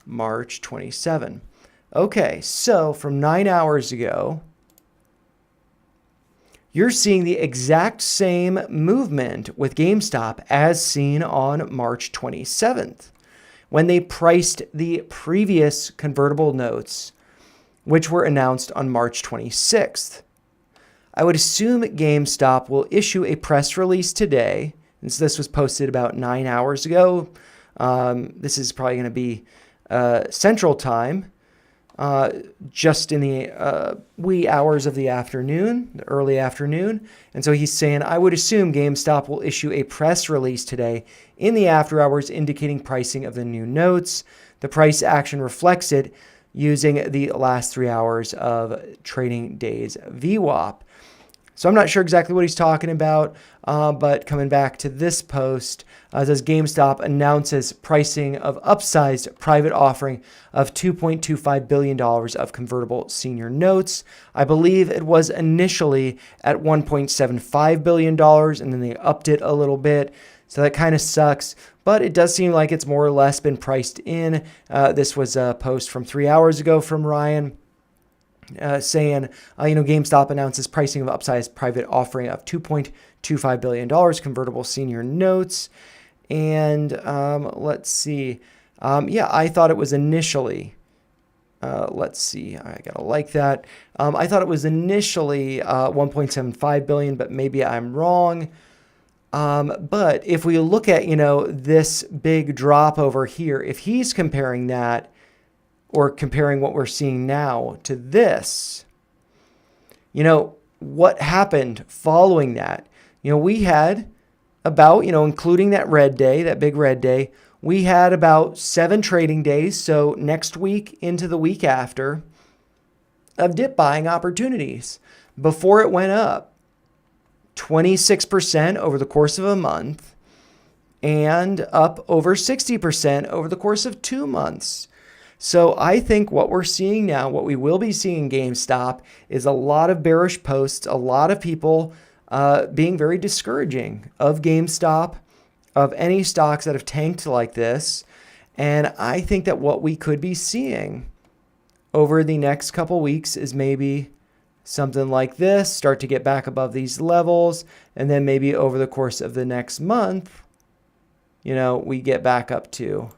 March 27. Okay, so from 9 hours ago, you're seeing the exact same movement with GameStop as seen on March 27th, when they priced the previous convertible notes, which were announced on March 26th. I would assume GameStop will issue a press release today, since this was posted about 9 hours ago. This is probably going to be Central Time, just in the wee hours of the afternoon, the early afternoon. And so he's saying, I would assume GameStop will issue a press release today in the after hours indicating pricing of the new notes. The price action reflects it using the last 3 hours of trading days VWAP. So I'm not sure exactly what he's talking about, but coming back to this post, it says GameStop announces pricing of upsized private offering of $2.25 billion of convertible senior notes. I believe it was initially at $1.75 billion, and then they upped it a little bit. So that kind of sucks, but it does seem like it's more or less been priced in. This was a post from 3 hours ago from Ryan. Saying, GameStop announces pricing of upsized private offering of $2.25 billion convertible senior notes. And let's see. I thought it was initially, let's see, I gotta like that. I thought it was initially $1.75 billion, but maybe I'm wrong. But if we look at, this big drop over here, if he's comparing that, or comparing what we're seeing now to this, what happened following that? We had about, including that red day, that big red day, we had about 7 trading days. So next week into the week after of dip buying opportunities before it went up 26% over the course of a month and up over 60% over the course of 2 months. So I think what we're seeing now, what we will be seeing in GameStop, is a lot of bearish posts, a lot of people being very discouraging of GameStop, of any stocks that have tanked like this. And I think that what we could be seeing over the next couple weeks is maybe something like this, start to get back above these levels, and then maybe over the course of the next month, we get back up to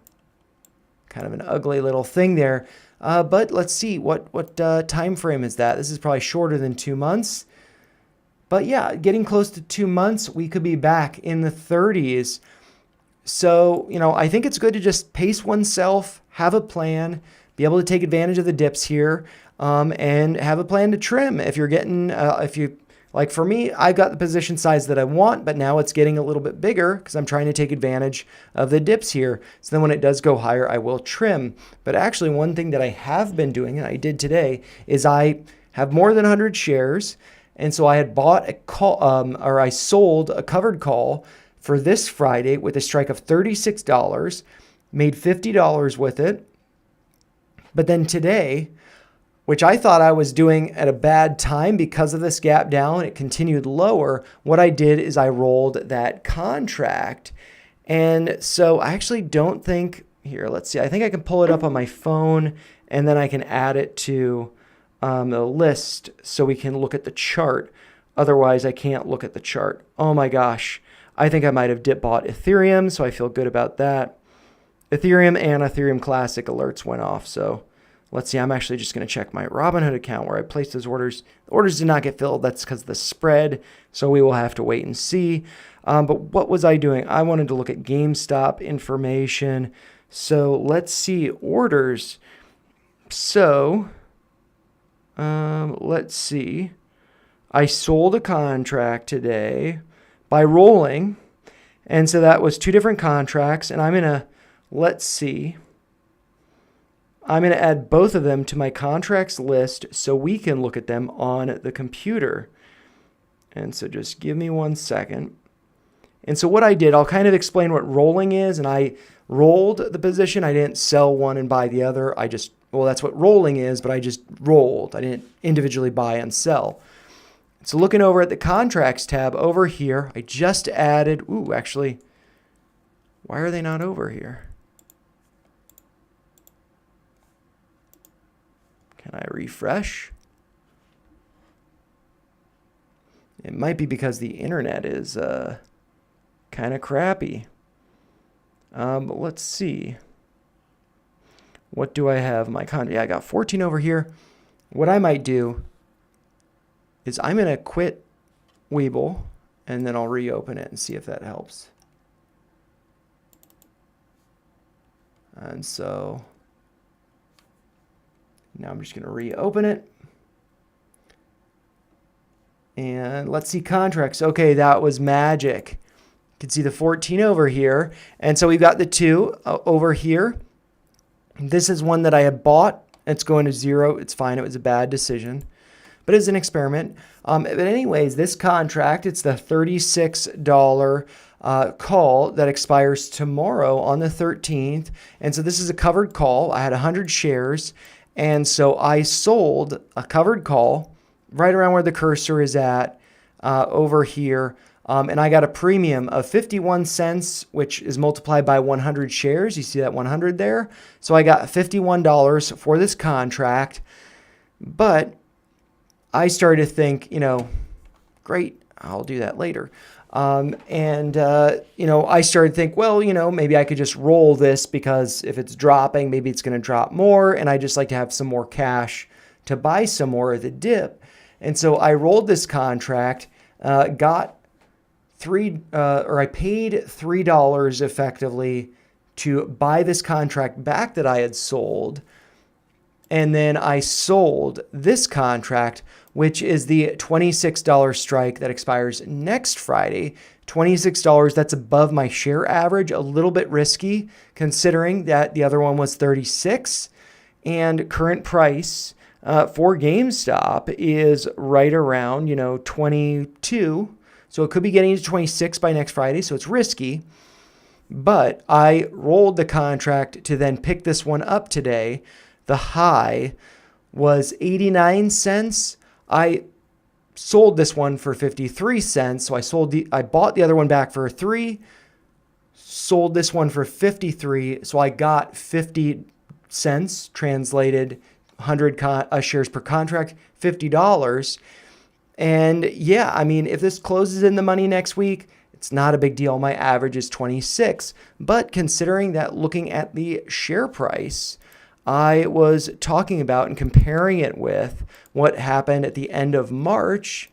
kind of an ugly little thing there. But let's see, what time frame is that? This is probably shorter than 2 months. But yeah, getting close to 2 months, we could be back in the 30s. So, I think it's good to just pace oneself, have a plan, be able to take advantage of the dips here, and have a plan to trim. If you're getting, like for me, I got the position size that I want, but now it's getting a little bit bigger because I'm trying to take advantage of the dips here. So then when it does go higher, I will trim. But actually, one thing that I have been doing, and I did today, is I have more than 100 shares. And so I had bought a call, or I sold a covered call for this Friday with a strike of $36, made $50 with it. But then today, which I thought I was doing at a bad time because of this gap down, it continued lower. What I did is I rolled that contract. And so I actually don't think, here, let's see, I think I can pull it up on my phone and then I can add it to the list so we can look at the chart. Otherwise, I can't look at the chart. Oh my gosh, I think I might have dip bought Ethereum, so I feel good about that. Ethereum and Ethereum Classic alerts went off, so let's see, I'm actually just going to check my Robinhood account where I placed those orders. The orders did not get filled. That's because of the spread, so we will have to wait and see. But what was I doing? I wanted to look at GameStop information. So let's see, orders. So let's see. I sold a contract today by rolling, and so that was 2 different contracts, and I'm going to, let's see, I'm going to add both of them to my contracts list so we can look at them on the computer. And so just give me 1 second. And so what I did, I'll kind of explain what rolling is. And I rolled the position. I didn't sell one and buy the other. well, that's what rolling is, but I just rolled. I didn't individually buy and sell. So looking over at the contracts tab over here, I just added, actually, why are they not over here? Can I refresh? It might be because the internet is kind of crappy. But let's see. What do I have? My contract. Yeah, I got 14 over here. What I might do is I'm going to quit Webull, and then I'll reopen it and see if that helps. And so now I'm just going to reopen it. And let's see contracts. Okay, that was magic. You can see the 14 over here. And so we've got the 2 over here. This is one that I had bought. It's going to 0. It's fine. It was a bad decision, but it's an experiment. But anyways, this contract, it's the $36 call that expires tomorrow on the 13th. And so this is a covered call. I had 100 shares. And so I sold a covered call right around where the cursor is at over here. And I got a premium of 51 cents, which is multiplied by 100 shares. You see that 100 there? So I got $51 for this contract. But I started to think, great, I'll do that later. I started to think, well, maybe I could just roll this because if it's dropping, maybe it's going to drop more. And I just like to have some more cash to buy some more of the dip. And so I rolled this contract, I paid $3 effectively to buy this contract back that I had sold. And then I sold this contract, which is the $26 strike that expires next Friday. $26, that's above my share average, a little bit risky considering that the other one was 36. And current price for GameStop is right around, 22. So it could be getting to 26 by next Friday. So it's risky. But I rolled the contract to then pick this one up today. The high was 89 cents. I sold this one for 53 cents. So I bought the other one back for 3, sold this one for 53. So I got 50 cents, translated 100 shares per contract, $50. And yeah, I mean, if this closes in the money next week, it's not a big deal. My average is 26. But considering that, looking at the share price, I was talking about and comparing it with what happened at the end of March,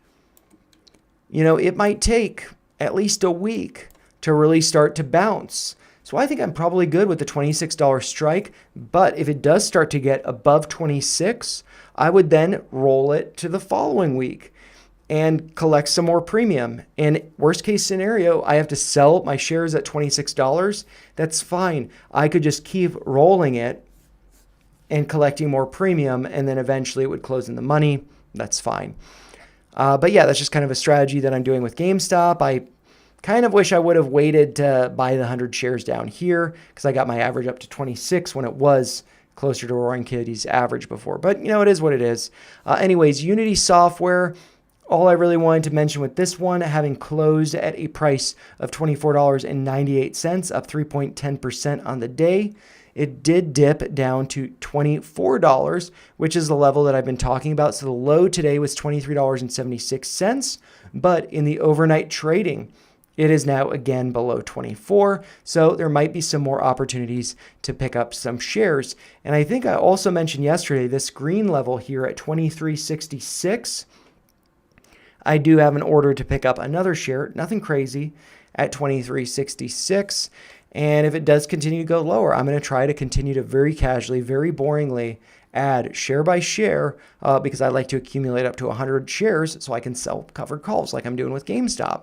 it might take at least a week to really start to bounce. So I think I'm probably good with the $26 strike. But if it does start to get above 26, I would then roll it to the following week and collect some more premium. And worst case scenario, I have to sell my shares at $26. That's fine. I could just keep rolling it and collecting more premium, and then eventually it would close in the money. That's fine. But yeah, that's just kind of a strategy that I'm doing with GameStop. I kind of wish I would have waited to buy the 100 shares down here because I got my average up to 26 when it was closer to Roaring Kitty's average before. But, it is what it is. Anyways, Unity Software, all I really wanted to mention with this one, having closed at a price of $24.98, up 3.10% on the day. It did dip down to $24, which is the level that I've been talking about. So the low today was $23.76, but in the overnight trading, it is now again below 24. So there might be some more opportunities to pick up some shares. And I think I also mentioned yesterday this green level here at 23.66. I do have an order to pick up another share, nothing crazy, at 23.66. And if it does continue to go lower, I'm going to try to continue to very casually, very boringly add share by share because I like to accumulate up to 100 shares so I can sell covered calls like I'm doing with GameStop.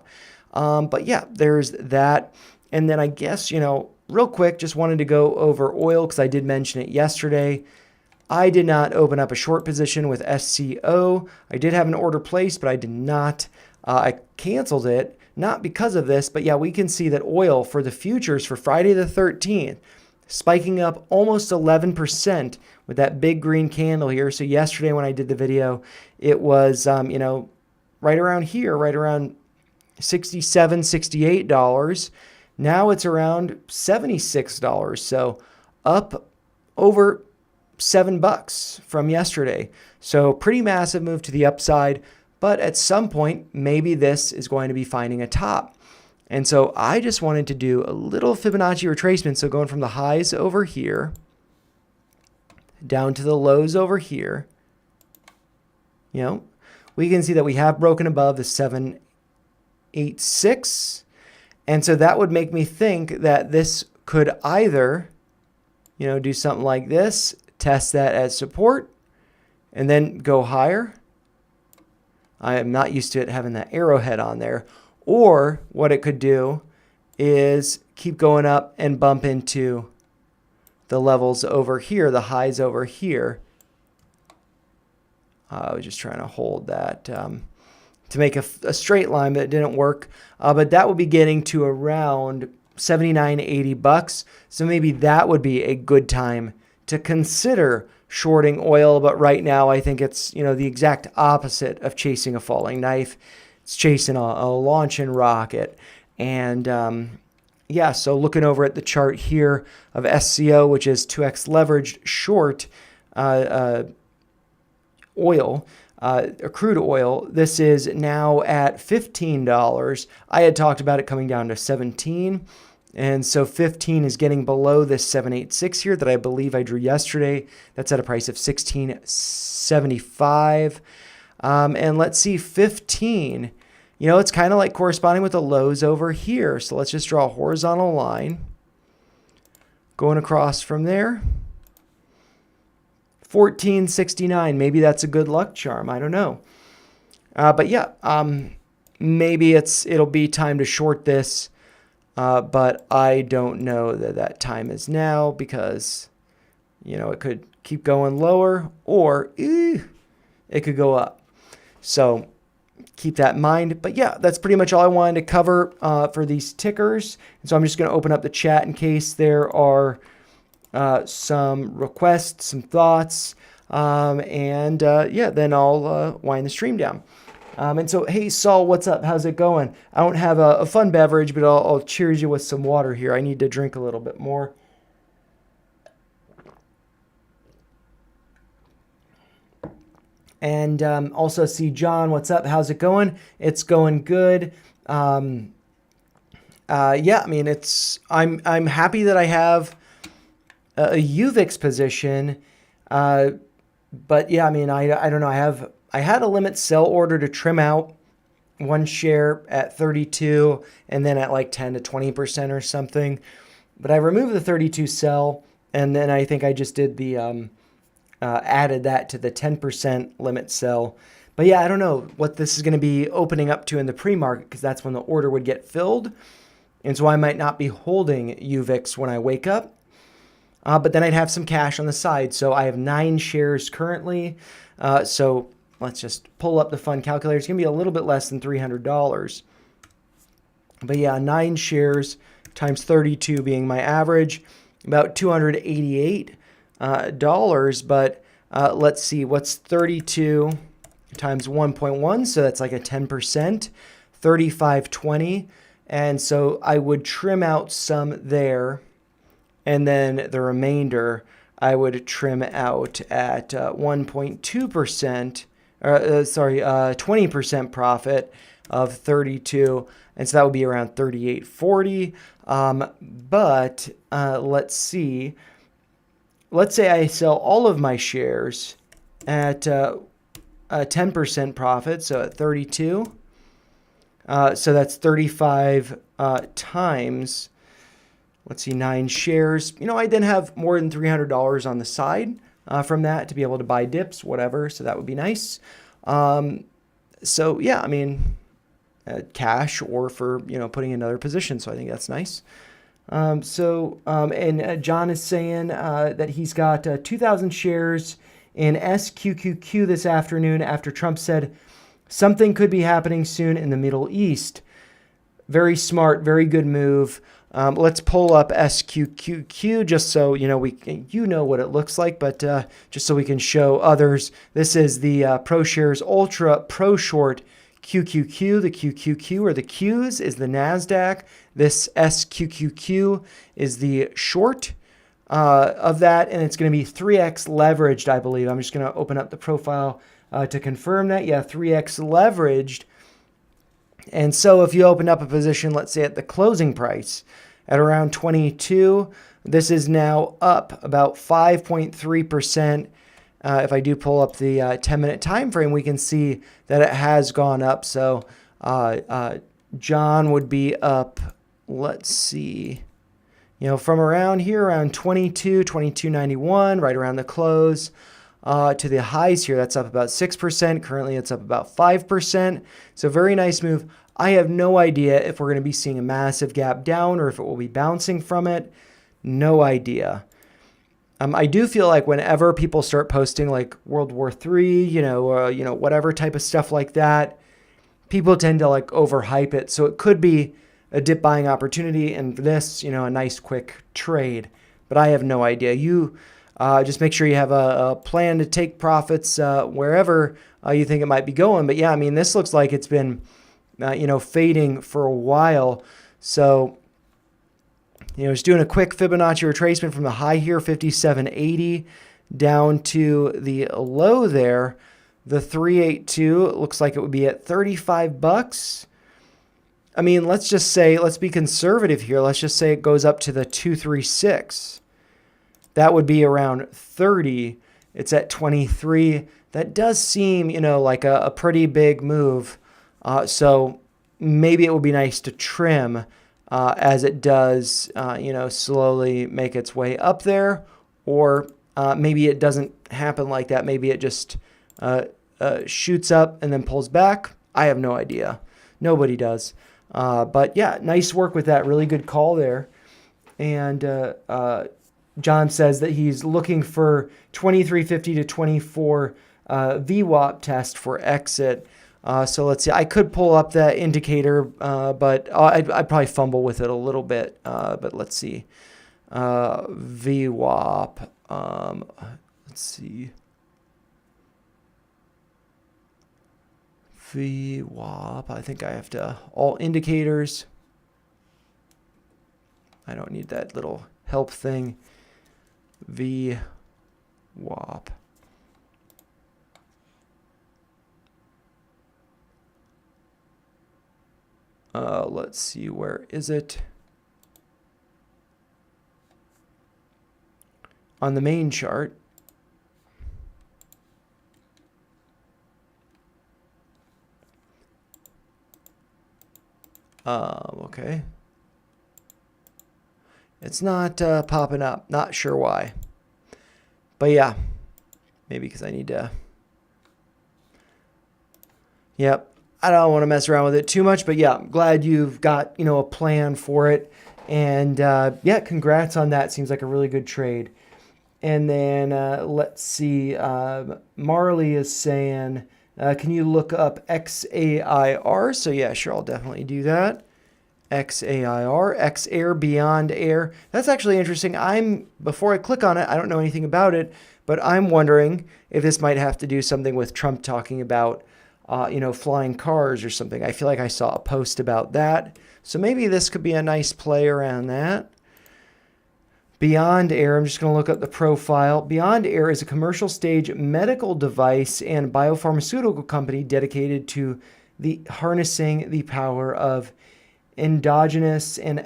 But yeah, there's that. And then I guess, real quick, just wanted to go over oil because I did mention it yesterday. I did not open up a short position with SCO. I did have an order placed, but I did not. I canceled it. Not because of this, but yeah, we can see that oil for the futures for Friday the 13th, spiking up almost 11% with that big green candle here. So yesterday when I did the video, it was, right around here, right around $67, $68. Now it's around $76. So up over $7 from yesterday. So pretty massive move to the upside. But at some point, maybe this is going to be finding a top. And so I just wanted to do a little Fibonacci retracement. So going from the highs over here down to the lows over here, we can see that we have broken above the 786. And so that would make me think that this could either, do something like this, test that as support, and then go higher. I am not used to it having that arrowhead on there. Or what it could do is keep going up and bump into the levels over here, the highs over here. I was just trying to hold that to make a straight line, but it didn't work. But that would be getting to around $79, $80. So maybe that would be a good time to consider shorting oil. But right now, I think it's the exact opposite of chasing a falling knife. It's chasing a launching rocket. And so looking over at the chart here of SCO, which is 2x leveraged short oil, crude oil, this is now at $15. I had talked about it coming down to 17. And so 15 is getting below this 786 here that I believe I drew yesterday. That's at a price of $16.75. And let's see, 15, it's kind of like corresponding with the lows over here. So let's just draw a horizontal line going across from there. 1469, maybe that's a good luck charm. I don't know. But yeah, maybe it'll be time to short this. But I don't know that time is now because, it could keep going lower or it could go up. So keep that in mind. But yeah, that's pretty much all I wanted to cover for these tickers. And so I'm just going to open up the chat in case there are some requests, some thoughts. Then I'll wind the stream down. And so, hey, Saul, what's up? How's it going? I don't have a fun beverage, but I'll cheers you with some water here. I need to drink a little bit more. And also see John, what's up? How's it going? It's going good. I'm happy that I have a UVIX position. But yeah, I don't know. I had a limit sell order to trim out one share at 32 and then at like 10 to 20% or something. But I removed the 32 sell, and then I think I just did the added that to the 10% limit sell. But yeah, I don't know what this is going to be opening up to in the pre-market because that's when the order would get filled. And so I might not be holding UVIX when I wake up. But then I'd have some cash on the side. So I have 9 shares currently. So let's just pull up the fund calculator. It's going to be a little bit less than $300. But yeah, 9 shares times 32 being my average, about $288. But let's see, what's 32 times 1.1? So that's like a 10%, 35.20. And so I would trim out some there. And then the remainder I would trim out at 1.2%, 20% profit of 32. And so that would be around 38.40. But let's see. Let's say I sell all of my shares at a 10% profit, so at 32. So that's 35 times, let's see, 9 shares. I then have more than $300 on the side from that to be able to buy dips, whatever. So that would be nice. So yeah, cash or for, putting another position. So I think that's nice. And John is saying that he's got 2,000 shares in SQQQ this afternoon after Trump said something could be happening soon in the Middle East. Very smart, very good move. Let's pull up SQQQ just so you know what it looks like, but just so we can show others. This is the ProShares Ultra Pro Short QQQ. The QQQ or the Qs is the Nasdaq. This SQQQ is the short of that, and it's going to be 3x leveraged, I believe. I'm just going to open up the profile to confirm that. Yeah, 3x leveraged. And so if you open up a position, let's say at the closing price at around 22, this is now up about 5.3%. If I do pull up the 10-minute time frame, we can see that it has gone up. So John would be up, let's see, from around here, around 22.91, right around the close. To the highs here, that's up about 6%. Currently, it's up about 5%. So very nice move. I have no idea if we're going to be seeing a massive gap down or if it will be bouncing from it. No idea. I do feel like whenever people start posting like World War III, whatever type of stuff like that, people tend to like overhype it. So it could be a dip buying opportunity, and for this, a nice quick trade. But I have no idea. You just make sure you have a plan to take profits wherever you think it might be going. But yeah, I mean, this looks like it's been, fading for a while. So, just doing a quick Fibonacci retracement from the high here, 57.80, down to the low there, the 382. It looks like it would be at $35. I mean, let's be conservative here. Let's just say it goes up to the 236. That would be around 30. It's at 23. That does seem, like a pretty big move. So maybe it would be nice to trim as it does, slowly make its way up there. Or maybe it doesn't happen like that. Maybe it just shoots up and then pulls back. I have no idea. Nobody does. But yeah, nice work with that. Really good call there. And John says that he's looking for 2350 to 24 VWAP test for exit. So let's see. I could pull up that indicator, but I'd probably fumble with it a little bit. But let's see. VWAP. Let's see. VWAP. I think I have to all indicators. I don't need that little help thing. VWAP. Let's see, where is it? On the main chart. Okay. It's not popping up. Not sure why. But yeah, maybe because I need to. Yep. I don't want to mess around with it too much, but yeah, I'm glad you've got, a plan for it. And yeah, congrats on that. Seems like a really good trade. And then let's see. Marley is saying, can you look up XAIR? So yeah, sure, I'll definitely do that. XAIR, XAIR, Beyond Air. That's actually interesting. Before I click on it, I don't know anything about it, but I'm wondering if this might have to do something with Trump talking about flying cars or something. I feel like I saw a post about that. So maybe this could be a nice play around that. Beyond Air, I'm just going to look up the profile. Beyond Air is a commercial stage medical device and biopharmaceutical company dedicated to harnessing the power of endogenous and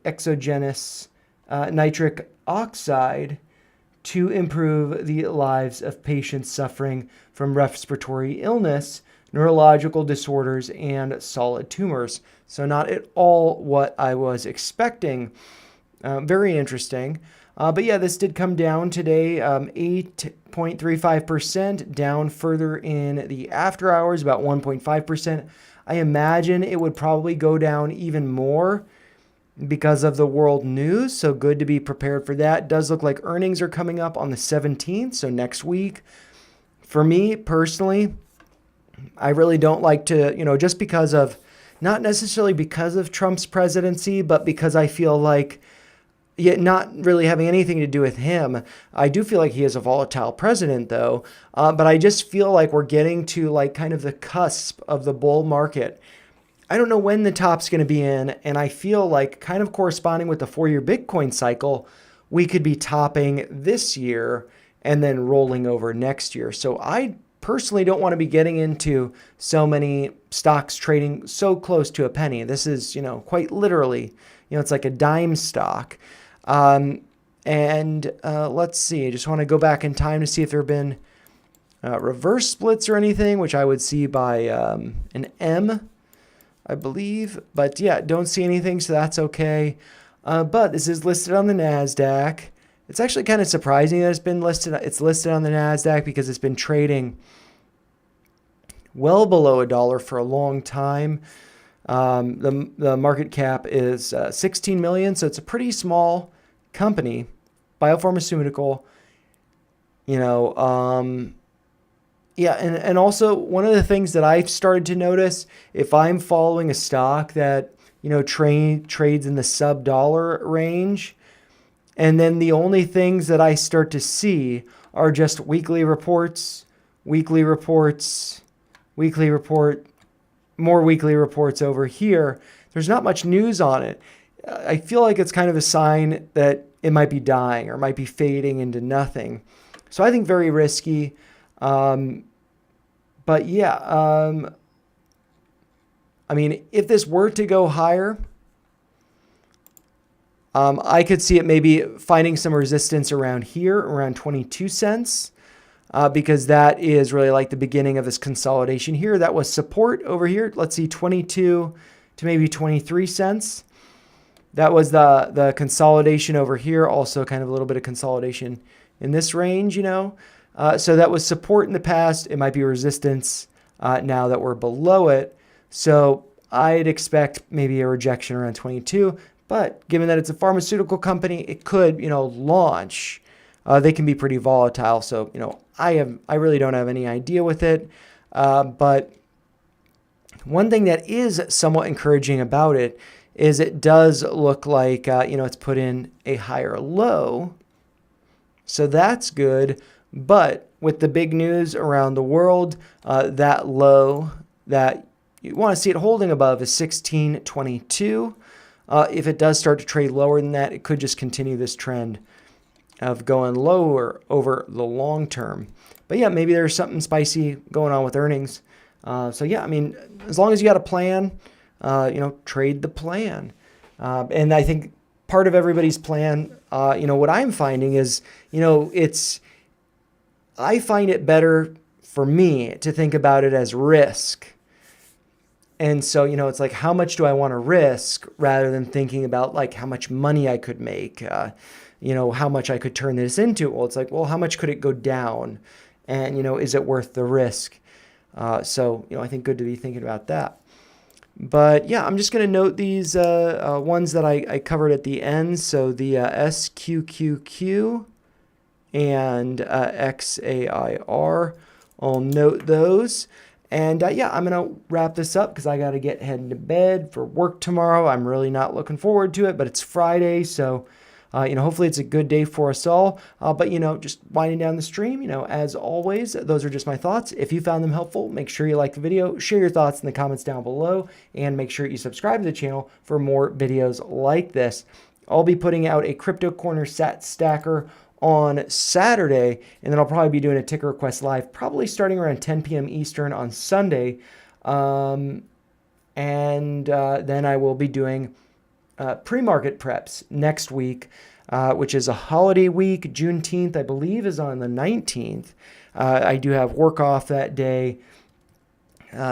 exogenous nitric oxide to improve the lives of patients suffering from respiratory illness, neurological disorders, and solid tumors. So not at all what I was expecting. Very interesting. But yeah, this did come down today, 8.35%, down further in the after hours, about 1.5%. I imagine it would probably go down even more because of the world news. So good to be prepared for that. Does look like earnings are coming up on the 17th, so next week. For me personally, I really don't like to, just because of, not necessarily because of Trump's presidency, but because I feel like, yet not really having anything to do with him. I do feel like he is a volatile president, though. But I just feel like we're getting to like kind of the cusp of the bull market. I don't know when the top's going to be in, and I feel like kind of corresponding with the 4-year Bitcoin cycle, we could be topping this year and then rolling over next year. So I personally don't want to be getting into so many stocks trading so close to a penny. This is, quite literally, it's like a dime stock. Let's see, I just want to go back in time to see if there have been reverse splits or anything, which I would see by an M, I believe. But yeah, don't see anything, so that's okay. But this is listed on the Nasdaq. It's actually kind of surprising that it's listed on the Nasdaq because it's been trading well below $1 for a long time. The market cap is 16 million, so it's a pretty small company, biopharmaceutical. And also one of the things that I've started to notice, if I'm following a stock that trades in the sub-dollar range, and then the only things that I start to see are just weekly reports, more weekly reports over here. There's not much news on it. I feel like it's kind of a sign that it might be dying or might be fading into nothing. So I think very risky. But yeah, if this were to go higher, I could see it maybe finding some resistance around here, around 22 cents, because that is really like the beginning of this consolidation here. That was support over here. Let's see, 22 to maybe 23 cents. That was the consolidation over here. Also kind of a little bit of consolidation in this range, So that was support in the past. It might be resistance now that we're below it. So I'd expect maybe a rejection around 22. But given that it's a pharmaceutical company, it could, launch. They can be pretty volatile. So, I really don't have any idea with it. But one thing that is somewhat encouraging about it is it does look like, it's put in a higher low. So that's good. But with the big news around the world, that low that you want to see it holding above is 16.22. If it does start to trade lower than that, it could just continue this trend of going lower over the long term. But yeah, maybe there's something spicy going on with earnings. So yeah, as long as you got a plan, trade the plan. And I think part of everybody's plan, what I'm finding is, I find it better for me to think about it as risk. And so, it's like, how much do I want to risk rather than thinking about like how much money I could make, how much I could turn this into. Well, it's like, well, how much could it go down? And, is it worth the risk? So, I think good to be thinking about that. But yeah, I'm just going to note these ones that I covered at the end. So the SQQQ and XAIR, I'll note those. And yeah, I'm going to wrap this up because I got to get heading to bed for work tomorrow. I'm really not looking forward to it, but it's Friday. So, hopefully it's a good day for us all. But, just winding down the stream, as always, those are just my thoughts. If you found them helpful, make sure you like the video, share your thoughts in the comments down below, and make sure you subscribe to the channel for more videos like this. I'll be putting out a Crypto Corner Sat Stacker on Saturday, and then I'll probably be doing a ticker request live, probably starting around 10 p.m. Eastern on Sunday. Then I will be doing pre-market preps next week, which is a holiday week. Juneteenth, I believe, is on the 19th. I do have work off that day,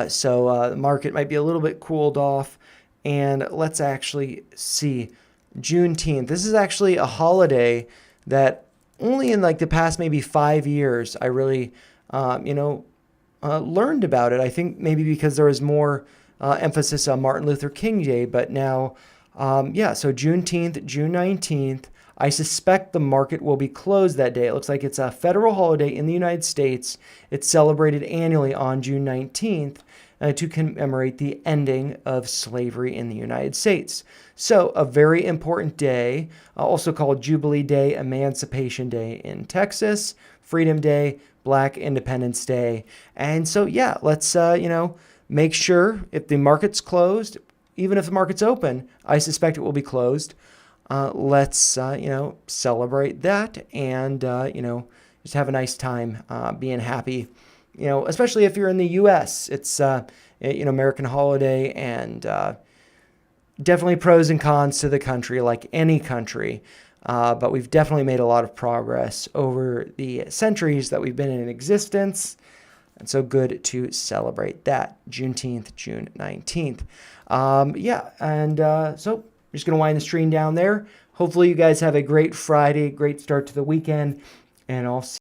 so the market might be a little bit cooled off. And let's actually see, Juneteenth. This is actually a holiday that only in like the past maybe 5 years I really, learned about it. I think maybe because there was more emphasis on Martin Luther King Day, but now, so Juneteenth, June 19th, I suspect the market will be closed that day. It looks like it's a federal holiday in the United States. It's celebrated annually on June 19th. to commemorate the ending of slavery in the United States. So a very important day, also called Jubilee Day, Emancipation Day in Texas, Freedom Day, Black Independence Day. And so, yeah, let's, make sure if the market's closed, even if the market's open, I suspect it will be closed. Let's, celebrate that and, just have a nice time being happy. Especially if you're in the U.S., it's, American holiday, and definitely pros and cons to the country, like any country. But we've definitely made a lot of progress over the centuries that we've been in existence. And so good to celebrate that. Juneteenth, June 19th. So I'm just going to wind the stream down there. Hopefully you guys have a great Friday, great start to the weekend, and I'll see